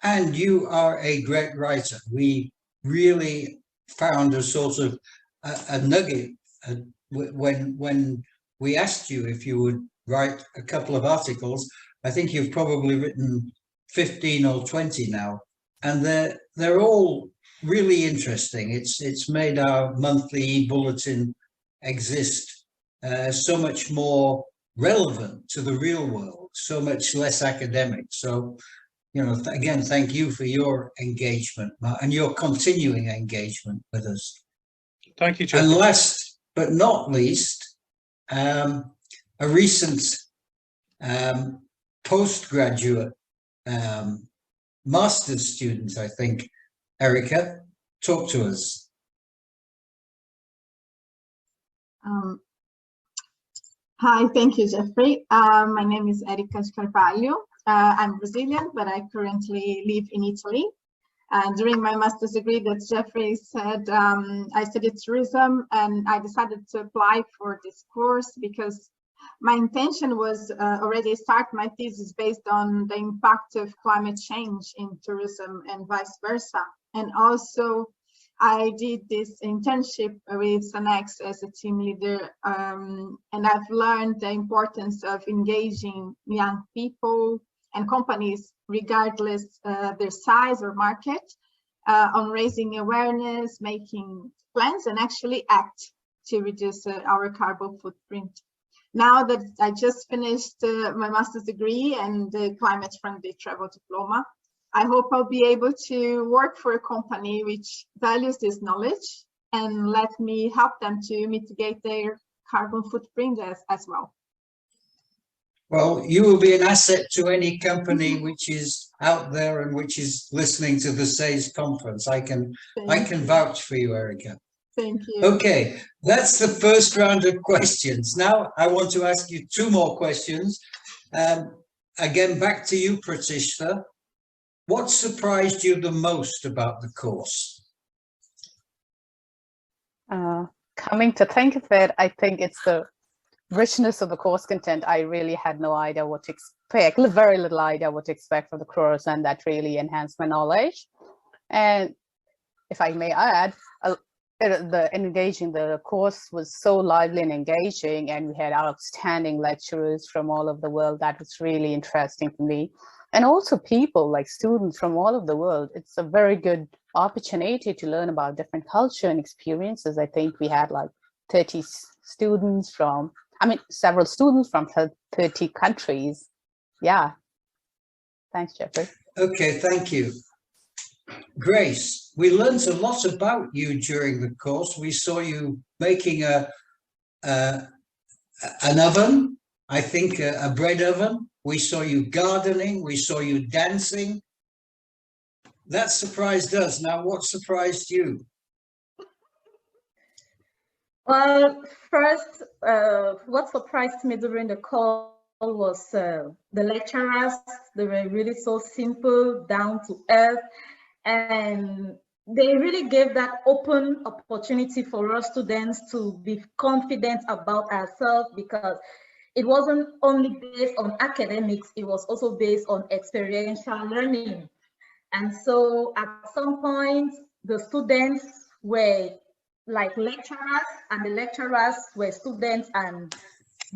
Speaker 10: And you are a great writer. We really found a sort of a nugget when we asked you if you would write a couple of articles. I think you've probably written 15 or 20 now, and they're all really interesting. It's made our monthly bulletin exist so much more relevant to the real world, so much less academic. So, you know, again, thank you for your engagement and your continuing engagement with us.
Speaker 4: Thank you, Jeff.
Speaker 10: And last but not least, a recent postgraduate master's student, I think. Erica, talk to us.
Speaker 5: Hi, thank you, Geoffrey. My name is Erica Scarpaglio. I'm Brazilian, but I currently live in Italy. During my master's degree, that Geoffrey said, I studied tourism, and I decided to apply for this course because my intention was already start my thesis based on the impact of climate change in tourism and vice versa. And also, I did this internship with SUN X as a team leader, and I've learned the importance of engaging young people and companies, regardless their size or market, on raising awareness, making plans, and actually act to reduce our carbon footprint. Now that I just finished my master's degree and the climate-friendly travel diploma, I hope I'll be able to work for a company which values this knowledge and let me help them to mitigate their carbon footprint as well.
Speaker 10: Well, you will be an asset to any company which is out there and which is listening to the SAYS conference. I can vouch for you, Erica.
Speaker 5: Thank you.
Speaker 10: Okay, that's the first round of questions. Now I want to ask you two more questions. Again, back to you, Pratishta. What surprised you the most about the course?
Speaker 2: Coming to think of it, I think it's the richness of the course content. I really had no idea what to expect, very little idea what to expect from the course, and that really enhanced my knowledge. And if I may add, the course was so lively and engaging, and we had outstanding lecturers from all over the world. That was really interesting for me. And also people like students from all over the world. It's a very good opportunity to learn about different culture and experiences. I think we had like 30 students from, several students from 30 countries. Yeah. Thanks, Geoffrey.
Speaker 10: Okay, thank you. Grace, we learned a lot about you during the course. We saw you making an oven, I think a bread oven. We saw you gardening. We saw you dancing. That surprised us. Now, what surprised you?
Speaker 22: Well, first, what surprised me during the call was the lecturers. They were really so simple, down to earth, and they really gave that open opportunity for us students to be confident about ourselves, because it wasn't only based on academics, it was also based on experiential learning. And so at some point, the students were like lecturers, and the lecturers were students, and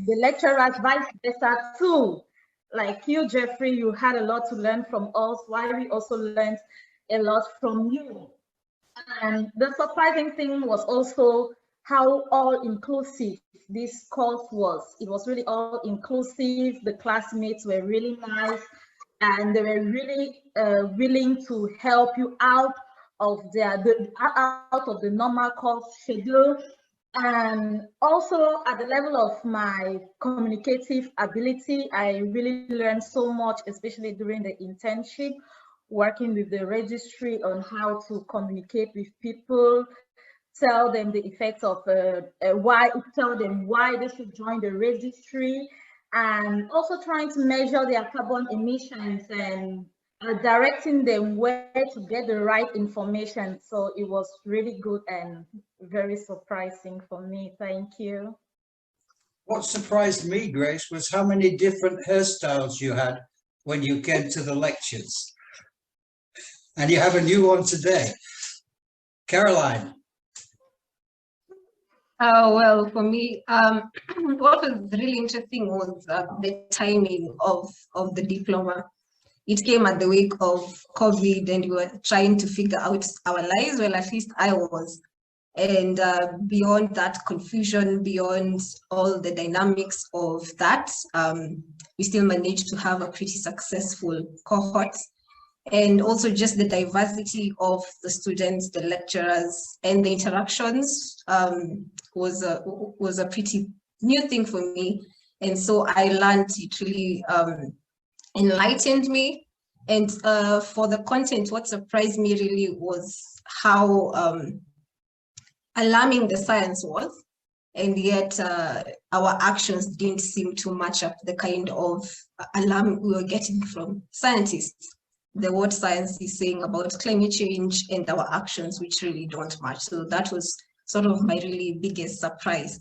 Speaker 22: the lecturers vice versa too. Like you, Geoffrey, you had a lot to learn from us, while we also learned a lot from you. And the surprising thing was also how all-inclusive this course was. It was really all-inclusive. The classmates were really nice, and they were really willing to help you out of the normal course schedule. And also at the level of my communicative ability, I really learned so much, especially during the internship, working with the registry on how to communicate with people, tell them the effects of tell them why they should join the registry, and also trying to measure their carbon emissions and directing them where to get the right information. So it was really good, and very surprising for me. Thank you.
Speaker 10: What surprised me, Grace, was how many different hairstyles you had when you came to the lectures. And you have a new one today. Caroline.
Speaker 3: Well, for me, what was really interesting was the timing of the diploma. It came at the wake of COVID, and we were trying to figure out our lives. Well, at least I was. And beyond that confusion, beyond all the dynamics of that, we still managed to have a pretty successful cohort. And also just the diversity of the students, the lecturers, and the interactions was a pretty new thing for me. And so I learned, it really enlightened me. And for the content, what surprised me really was how alarming the science was. And yet our actions didn't seem to match up the kind of alarm we were getting from scientists. What science is saying about climate change and our actions, which really don't match. So that was sort of my really biggest surprise.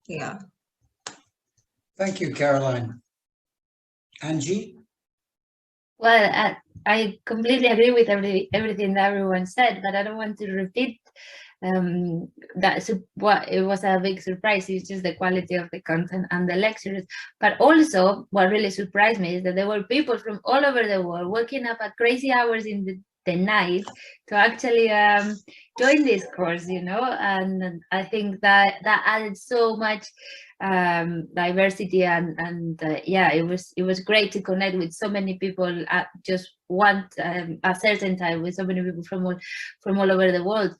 Speaker 3: Yeah.
Speaker 10: Thank you, Caroline. Angie?
Speaker 20: Well, I completely agree with everything that everyone said, but I don't want to repeat what it was a big surprise. It's just the quality of the content and the lectures. But also what really surprised me is that there were people from all over the world waking up at crazy hours in the night to actually join this course, you know, and I think that added so much diversity and yeah, it was great to connect with so many people at just one a certain time, with so many people from all over the world.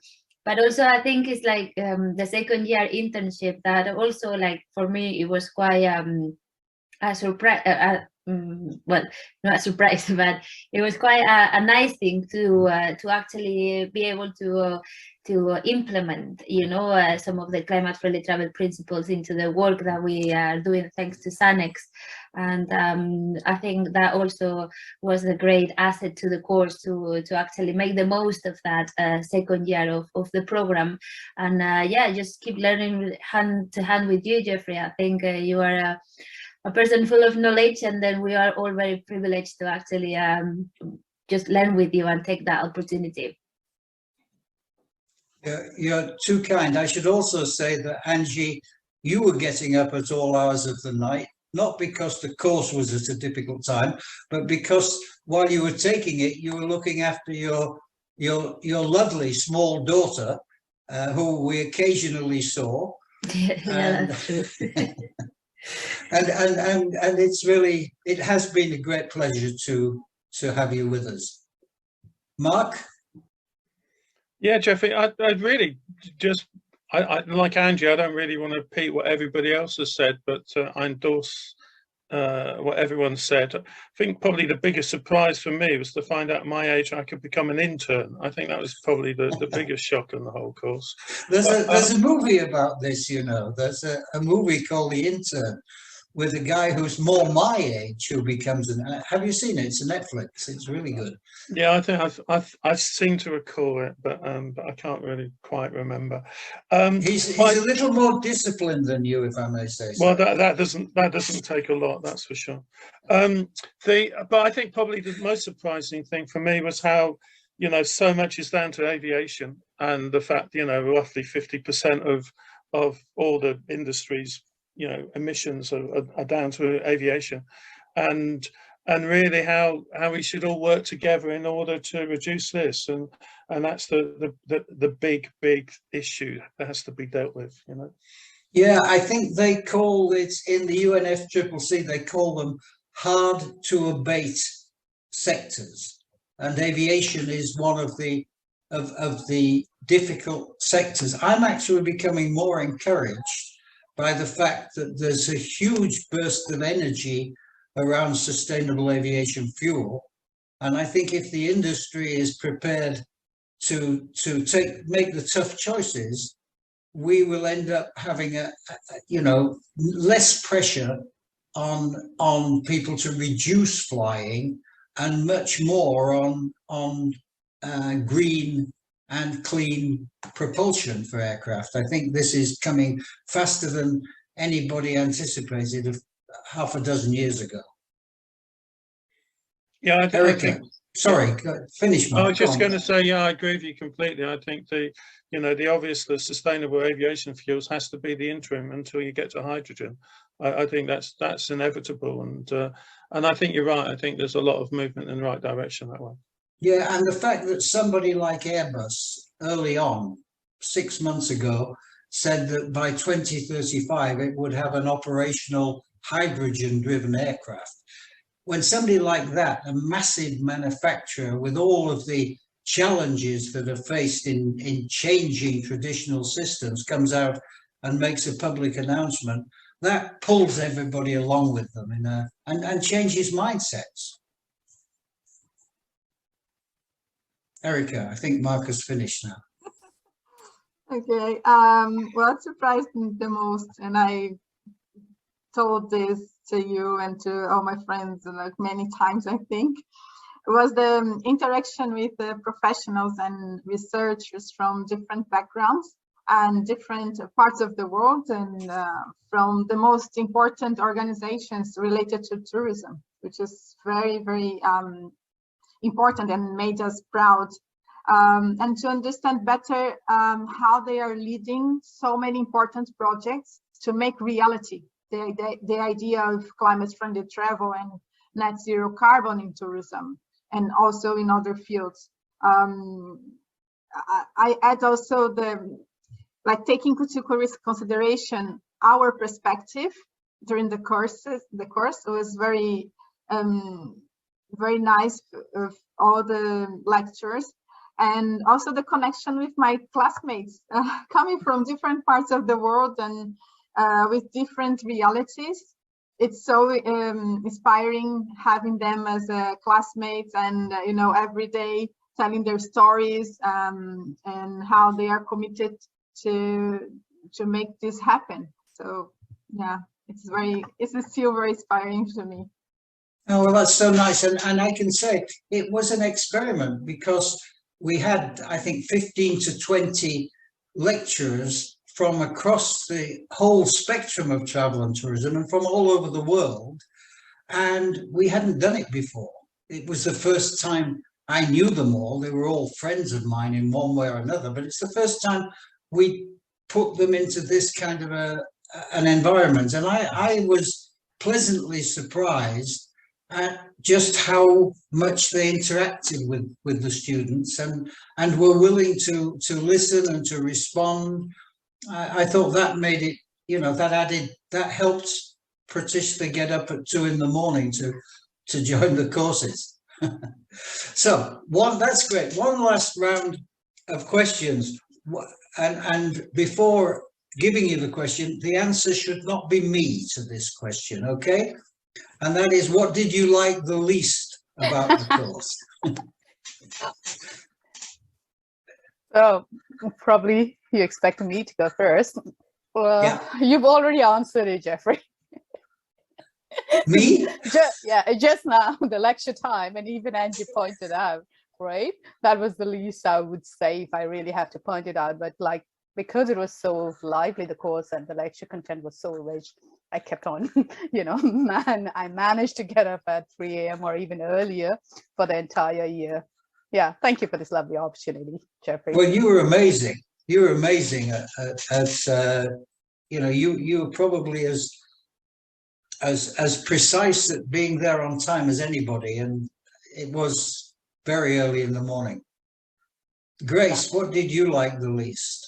Speaker 20: But also I think it's like the second year internship that also, like, for me, it was quite a surprise. Well, not a surprise, but it was quite a nice thing to actually be able to implement, you know, some of the climate-friendly travel principles into the work that we are doing thanks to SUNx. And I think that also was a great asset to the course to actually make the most of that second year of the program. And yeah, just keep learning hand to hand with you, Geoffrey. I think you are a person full of knowledge, and then we are all very privileged to actually just learn with you and take that opportunity.
Speaker 10: You're too kind. I should also say that, Angie, you were getting up at all hours of the night, not because the course was at a difficult time, but because while you were taking it, you were looking after your lovely small daughter, who we occasionally saw.
Speaker 20: Yeah, that's true.
Speaker 10: And it has been a great pleasure to have you with us. Mark?
Speaker 4: Yeah, Geoffrey, I really just, I like Angie, I don't really want to repeat what everybody else has said, but I endorse what everyone said. I think probably the biggest surprise for me was to find out at my age I could become an intern. I think that was probably the biggest shock in the whole course.
Speaker 10: There's a movie about this, you know. There's a movie called The Intern with a guy who's more my age who becomes an. Have you seen it? It's a Netflix. It's really good.
Speaker 4: Yeah, I think I seem to recall it, but I can't really quite remember.
Speaker 10: He's a little more disciplined than you, if I may say so.
Speaker 4: Well, that doesn't take a lot, that's for sure. But I think probably the most surprising thing for me was how, you know, so much is down to aviation, and the fact, you know, roughly 50% of all the industries, you know, emissions are down to aviation, and really how we should all work together in order to reduce this, and that's the big issue that has to be dealt with, you know.
Speaker 10: Yeah, I think they call it in the UNFCCC, they call them hard to abate sectors, and aviation is one of the difficult sectors. I'm actually becoming more encouraged by the fact that there's a huge burst of energy around sustainable aviation fuel. And I think if the industry is prepared to make the tough choices, we will end up having less pressure on people to reduce flying, and much more on green
Speaker 1: and clean propulsion for aircraft. I think this is coming faster than anybody anticipated half a dozen years ago.
Speaker 4: Yeah, I think.
Speaker 1: Sorry, finish, Mark.
Speaker 4: I was just going to say, yeah, I agree with you completely. I think the sustainable aviation fuels has to be the interim until you get to hydrogen. I think that's inevitable, and I think you're right. I think there's a lot of movement in the right direction that way.
Speaker 1: Yeah, and the fact that somebody like Airbus early on, 6 months ago, said that by 2035 it would have an operational hydrogen-driven aircraft. When somebody like that, a massive manufacturer with all of the challenges that are faced in changing traditional systems, comes out and makes a public announcement, that pulls everybody along with them and changes mindsets. Erica, I think Mark has finished now.
Speaker 5: Okay, what surprised me the most, and I told this to you and to all my friends like many times, I think, was the interaction with the professionals and researchers from different backgrounds and different parts of the world, and from the most important organizations related to tourism, which is very, very important and made us proud. And to understand better how they are leading so many important projects to make reality the idea of climate-friendly travel and net zero carbon in tourism, and also in other fields. I add also taking into consideration our perspective during the course. The course was very nice of all the lectures, and also the connection with my classmates coming from different parts of the world and with different realities. It's so inspiring having them as classmates, and every day telling their stories and how they are committed to make this happen. So yeah, it's still very inspiring to me.
Speaker 1: Oh, well, that's so nice. And I can say it was an experiment, because we had, I think, 15 to 20 lecturers from across the whole spectrum of travel and tourism and from all over the world. And we hadn't done it before. It was the first time I knew them all. They were all friends of mine in one way or another, but it's the first time we put them into this kind of an environment. And I was pleasantly surprised at just how much they interacted with the students and were willing to listen and to respond. I thought that made it, that helped Pratishtha get up at 2 in the morning to join the courses. So that's great. One last round of questions. And before giving you the question, the answer should not be me to this question, okay? And that is, what did you like the least about the course?
Speaker 2: So probably you expect me to go first. Well, yeah. You've already answered it, Geoffrey.
Speaker 1: Me?
Speaker 2: Just now, the lecture time, and even Angie pointed out, right? That was the least I would say if I really have to point it out. But because it was so lively, the course, and the lecture content was so rich, I kept on, and I managed to get up at 3 a.m. or even earlier for the entire year. Yeah, thank you for this lovely opportunity, Geoffrey.
Speaker 1: Well, you were amazing. You were amazing at you were probably as precise at being there on time as anybody, and it was very early in the morning. Grace, what did you like the least?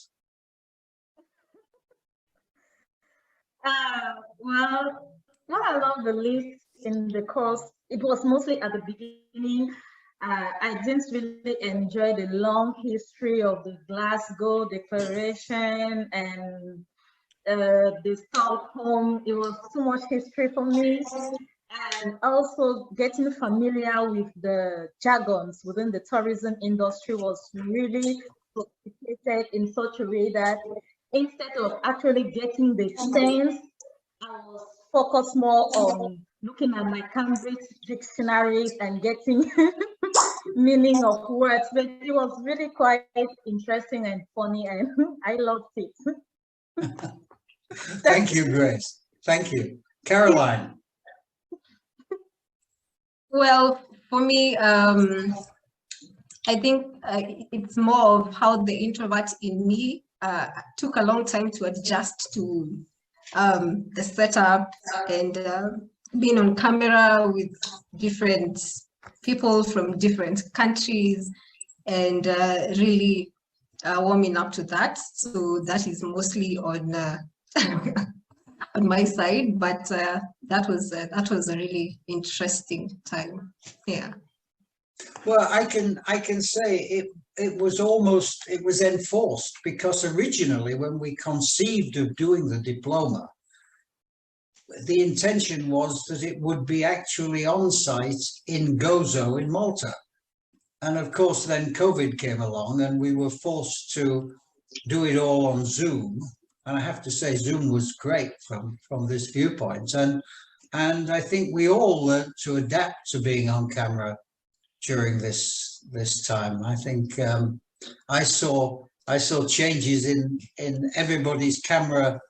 Speaker 22: Well, what I love the least in the course, it was mostly at the beginning. I didn't really enjoy the long history of the Glasgow Declaration and the Stockholm. It was too much history for me. And also getting familiar with the jargons within the tourism industry was really sophisticated in such a way that instead of actually getting the sense, I was focused more on looking at my Cambridge dictionaries and getting meaning of words, but it was really quite interesting and funny, and I loved it.
Speaker 10: Thank you, Grace. Thank you. Caroline.
Speaker 3: Well, for me, I think it's more of how the introvert in me took a long time to adjust to the setup and being on camera with different people from different countries and really warming up to that. So that is mostly on on my side, but that was a really interesting time. Yeah.
Speaker 10: Well, I can say it was enforced, because originally when we conceived of doing the diploma, the intention was that it would be actually on site in Gozo in Malta. And of course, then COVID came along and we were forced to do it all on Zoom. And I have to say, Zoom was great from this viewpoint. And I think we all learned to adapt to being on camera during this time. I think I saw changes in everybody's camera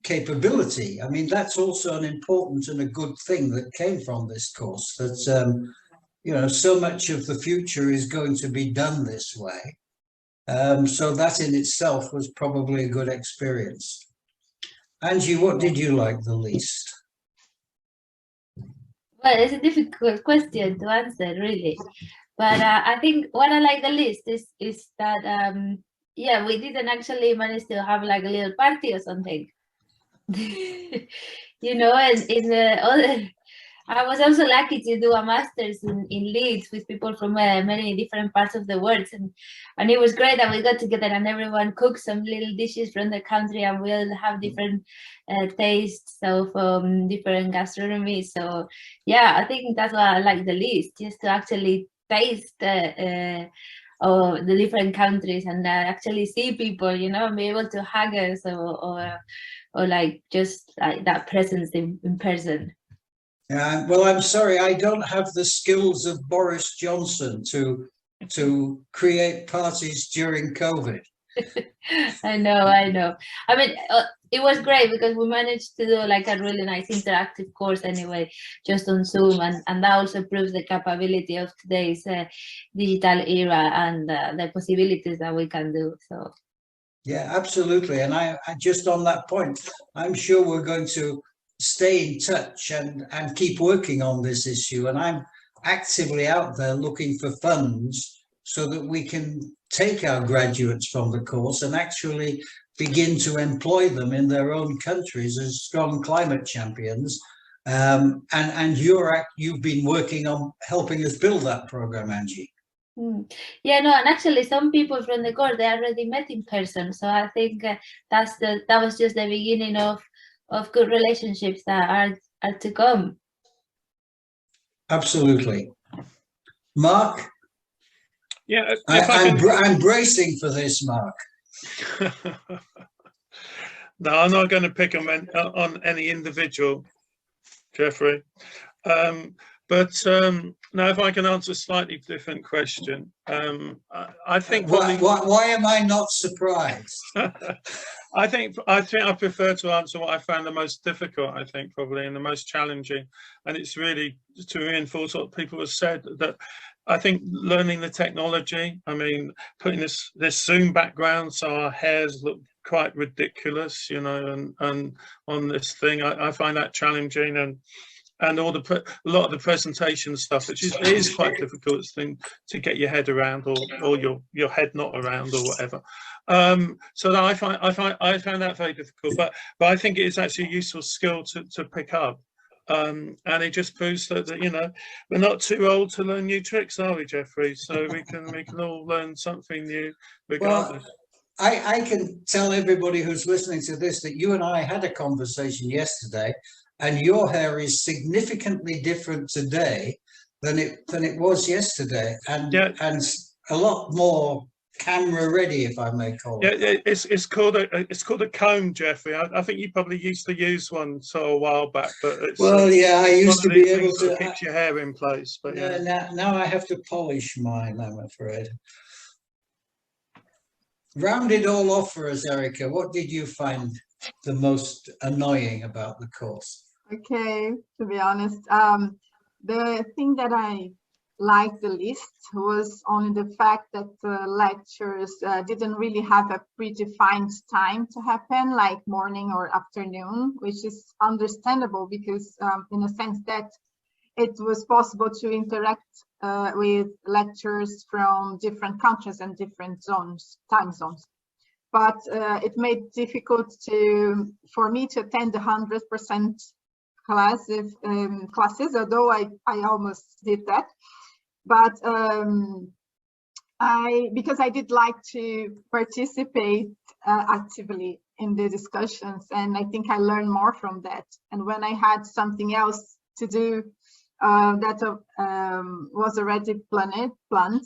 Speaker 10: capability. I mean, that's also an important and a good thing that came from this course, that you know, so much of the future is going to be done this way. So that in itself was probably a good experience. Angie, what did you like the least?
Speaker 20: Well, it's a difficult question to answer, really. But I think what I like the least is that, yeah, we didn't actually manage to have like a little party or something. You know, and in the other, I was also lucky to do a master's in Leeds with people from many different parts of the world, and it was great that we got together and everyone cooked some little dishes from the country, and we all have different tastes of different gastronomy. So yeah, I think that's what I like the least, just to actually taste of the different countries and actually see people, you know, and be able to hug us or like just like that presence in person.
Speaker 10: Yeah, well, I'm sorry, I don't have the skills of Boris Johnson to create parties during COVID.
Speaker 20: I know. I mean, it was great because we managed to do like a really nice interactive course anyway, just on Zoom, and that also proves the capability of today's digital era and the possibilities that we can do. So.
Speaker 10: Yeah, absolutely. And I just on that point, I'm sure we're going to stay in touch and keep working on this issue. And I'm actively out there looking for funds so that we can take our graduates from the course and actually begin to employ them in their own countries as strong climate champions. And you've been working on helping us build that program, Angie.
Speaker 20: Yeah, no, and actually some people from the course, they already met in person. So I think that was just the beginning of good relationships that are to come.
Speaker 10: Absolutely. Mark?
Speaker 4: Yeah,
Speaker 10: I'm bracing for this, Mark.
Speaker 4: No, I'm not going to pick on any individual, Geoffrey. But now, if I can answer a slightly different question, I think probably...
Speaker 10: Why am I not surprised?
Speaker 4: I think I prefer to answer what I found the most difficult, I think, probably, and the most challenging. And it's really to reinforce what people have said, that I think learning the technology, I mean, putting this Zoom background so our hairs look quite ridiculous, you know, and on this thing, I find that challenging, and a lot of the presentation stuff, which is quite difficult thing to get your head around, or your head not around, or whatever. So that I found that very difficult, but I think it is actually a useful skill to pick up, and it just proves that you know, we're not too old to learn new tricks, are we, Geoffrey? So we can all learn something new regardless.
Speaker 10: Well, I can tell everybody who's listening to this that you and I had a conversation yesterday, and your hair is significantly different today than it was yesterday, and a lot more camera ready, if I may call it.
Speaker 4: Yeah, it's called a comb, Geoffrey. I think you probably used to use one a while back, but it's,
Speaker 10: well, yeah, I used to be able to
Speaker 4: keep your hair in place. But yeah.
Speaker 10: Now I have to polish mine, I'm afraid. Round it all off for us, Erica. What did you find the most annoying about the course?
Speaker 5: Okay, to be honest, the thing that I liked the least was only the fact that the lectures didn't really have a predefined time to happen, like morning or afternoon, which is understandable because in a sense that it was possible to interact with lectures from different countries and different time zones. But it made it difficult for me to attend 100% classes, although I almost did that. But because I did like to participate actively in the discussions, and I think I learned more from that. And when I had something else to do that was already planned,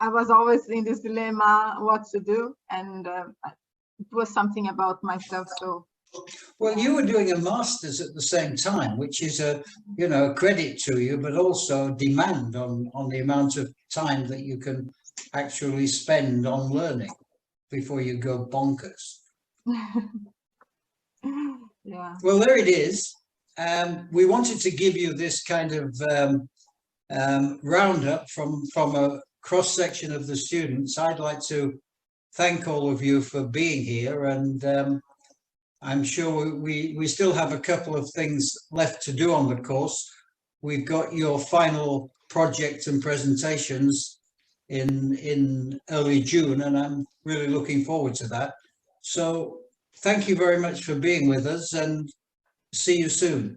Speaker 5: I was always in this dilemma what to do, and it was something about myself. So.
Speaker 10: Well, you were doing a master's at the same time, which is a credit to you, but also demand on the amount of time that you can actually spend on learning before you go bonkers.
Speaker 5: Yeah.
Speaker 10: Well, there it is. We wanted to give you this kind of roundup from a cross section of the students. I'd like to thank all of you for being here, and I'm sure we still have a couple of things left to do on the course. We've got your final projects and presentations in early June, and I'm really looking forward to that. So thank you very much for being with us, and see you soon.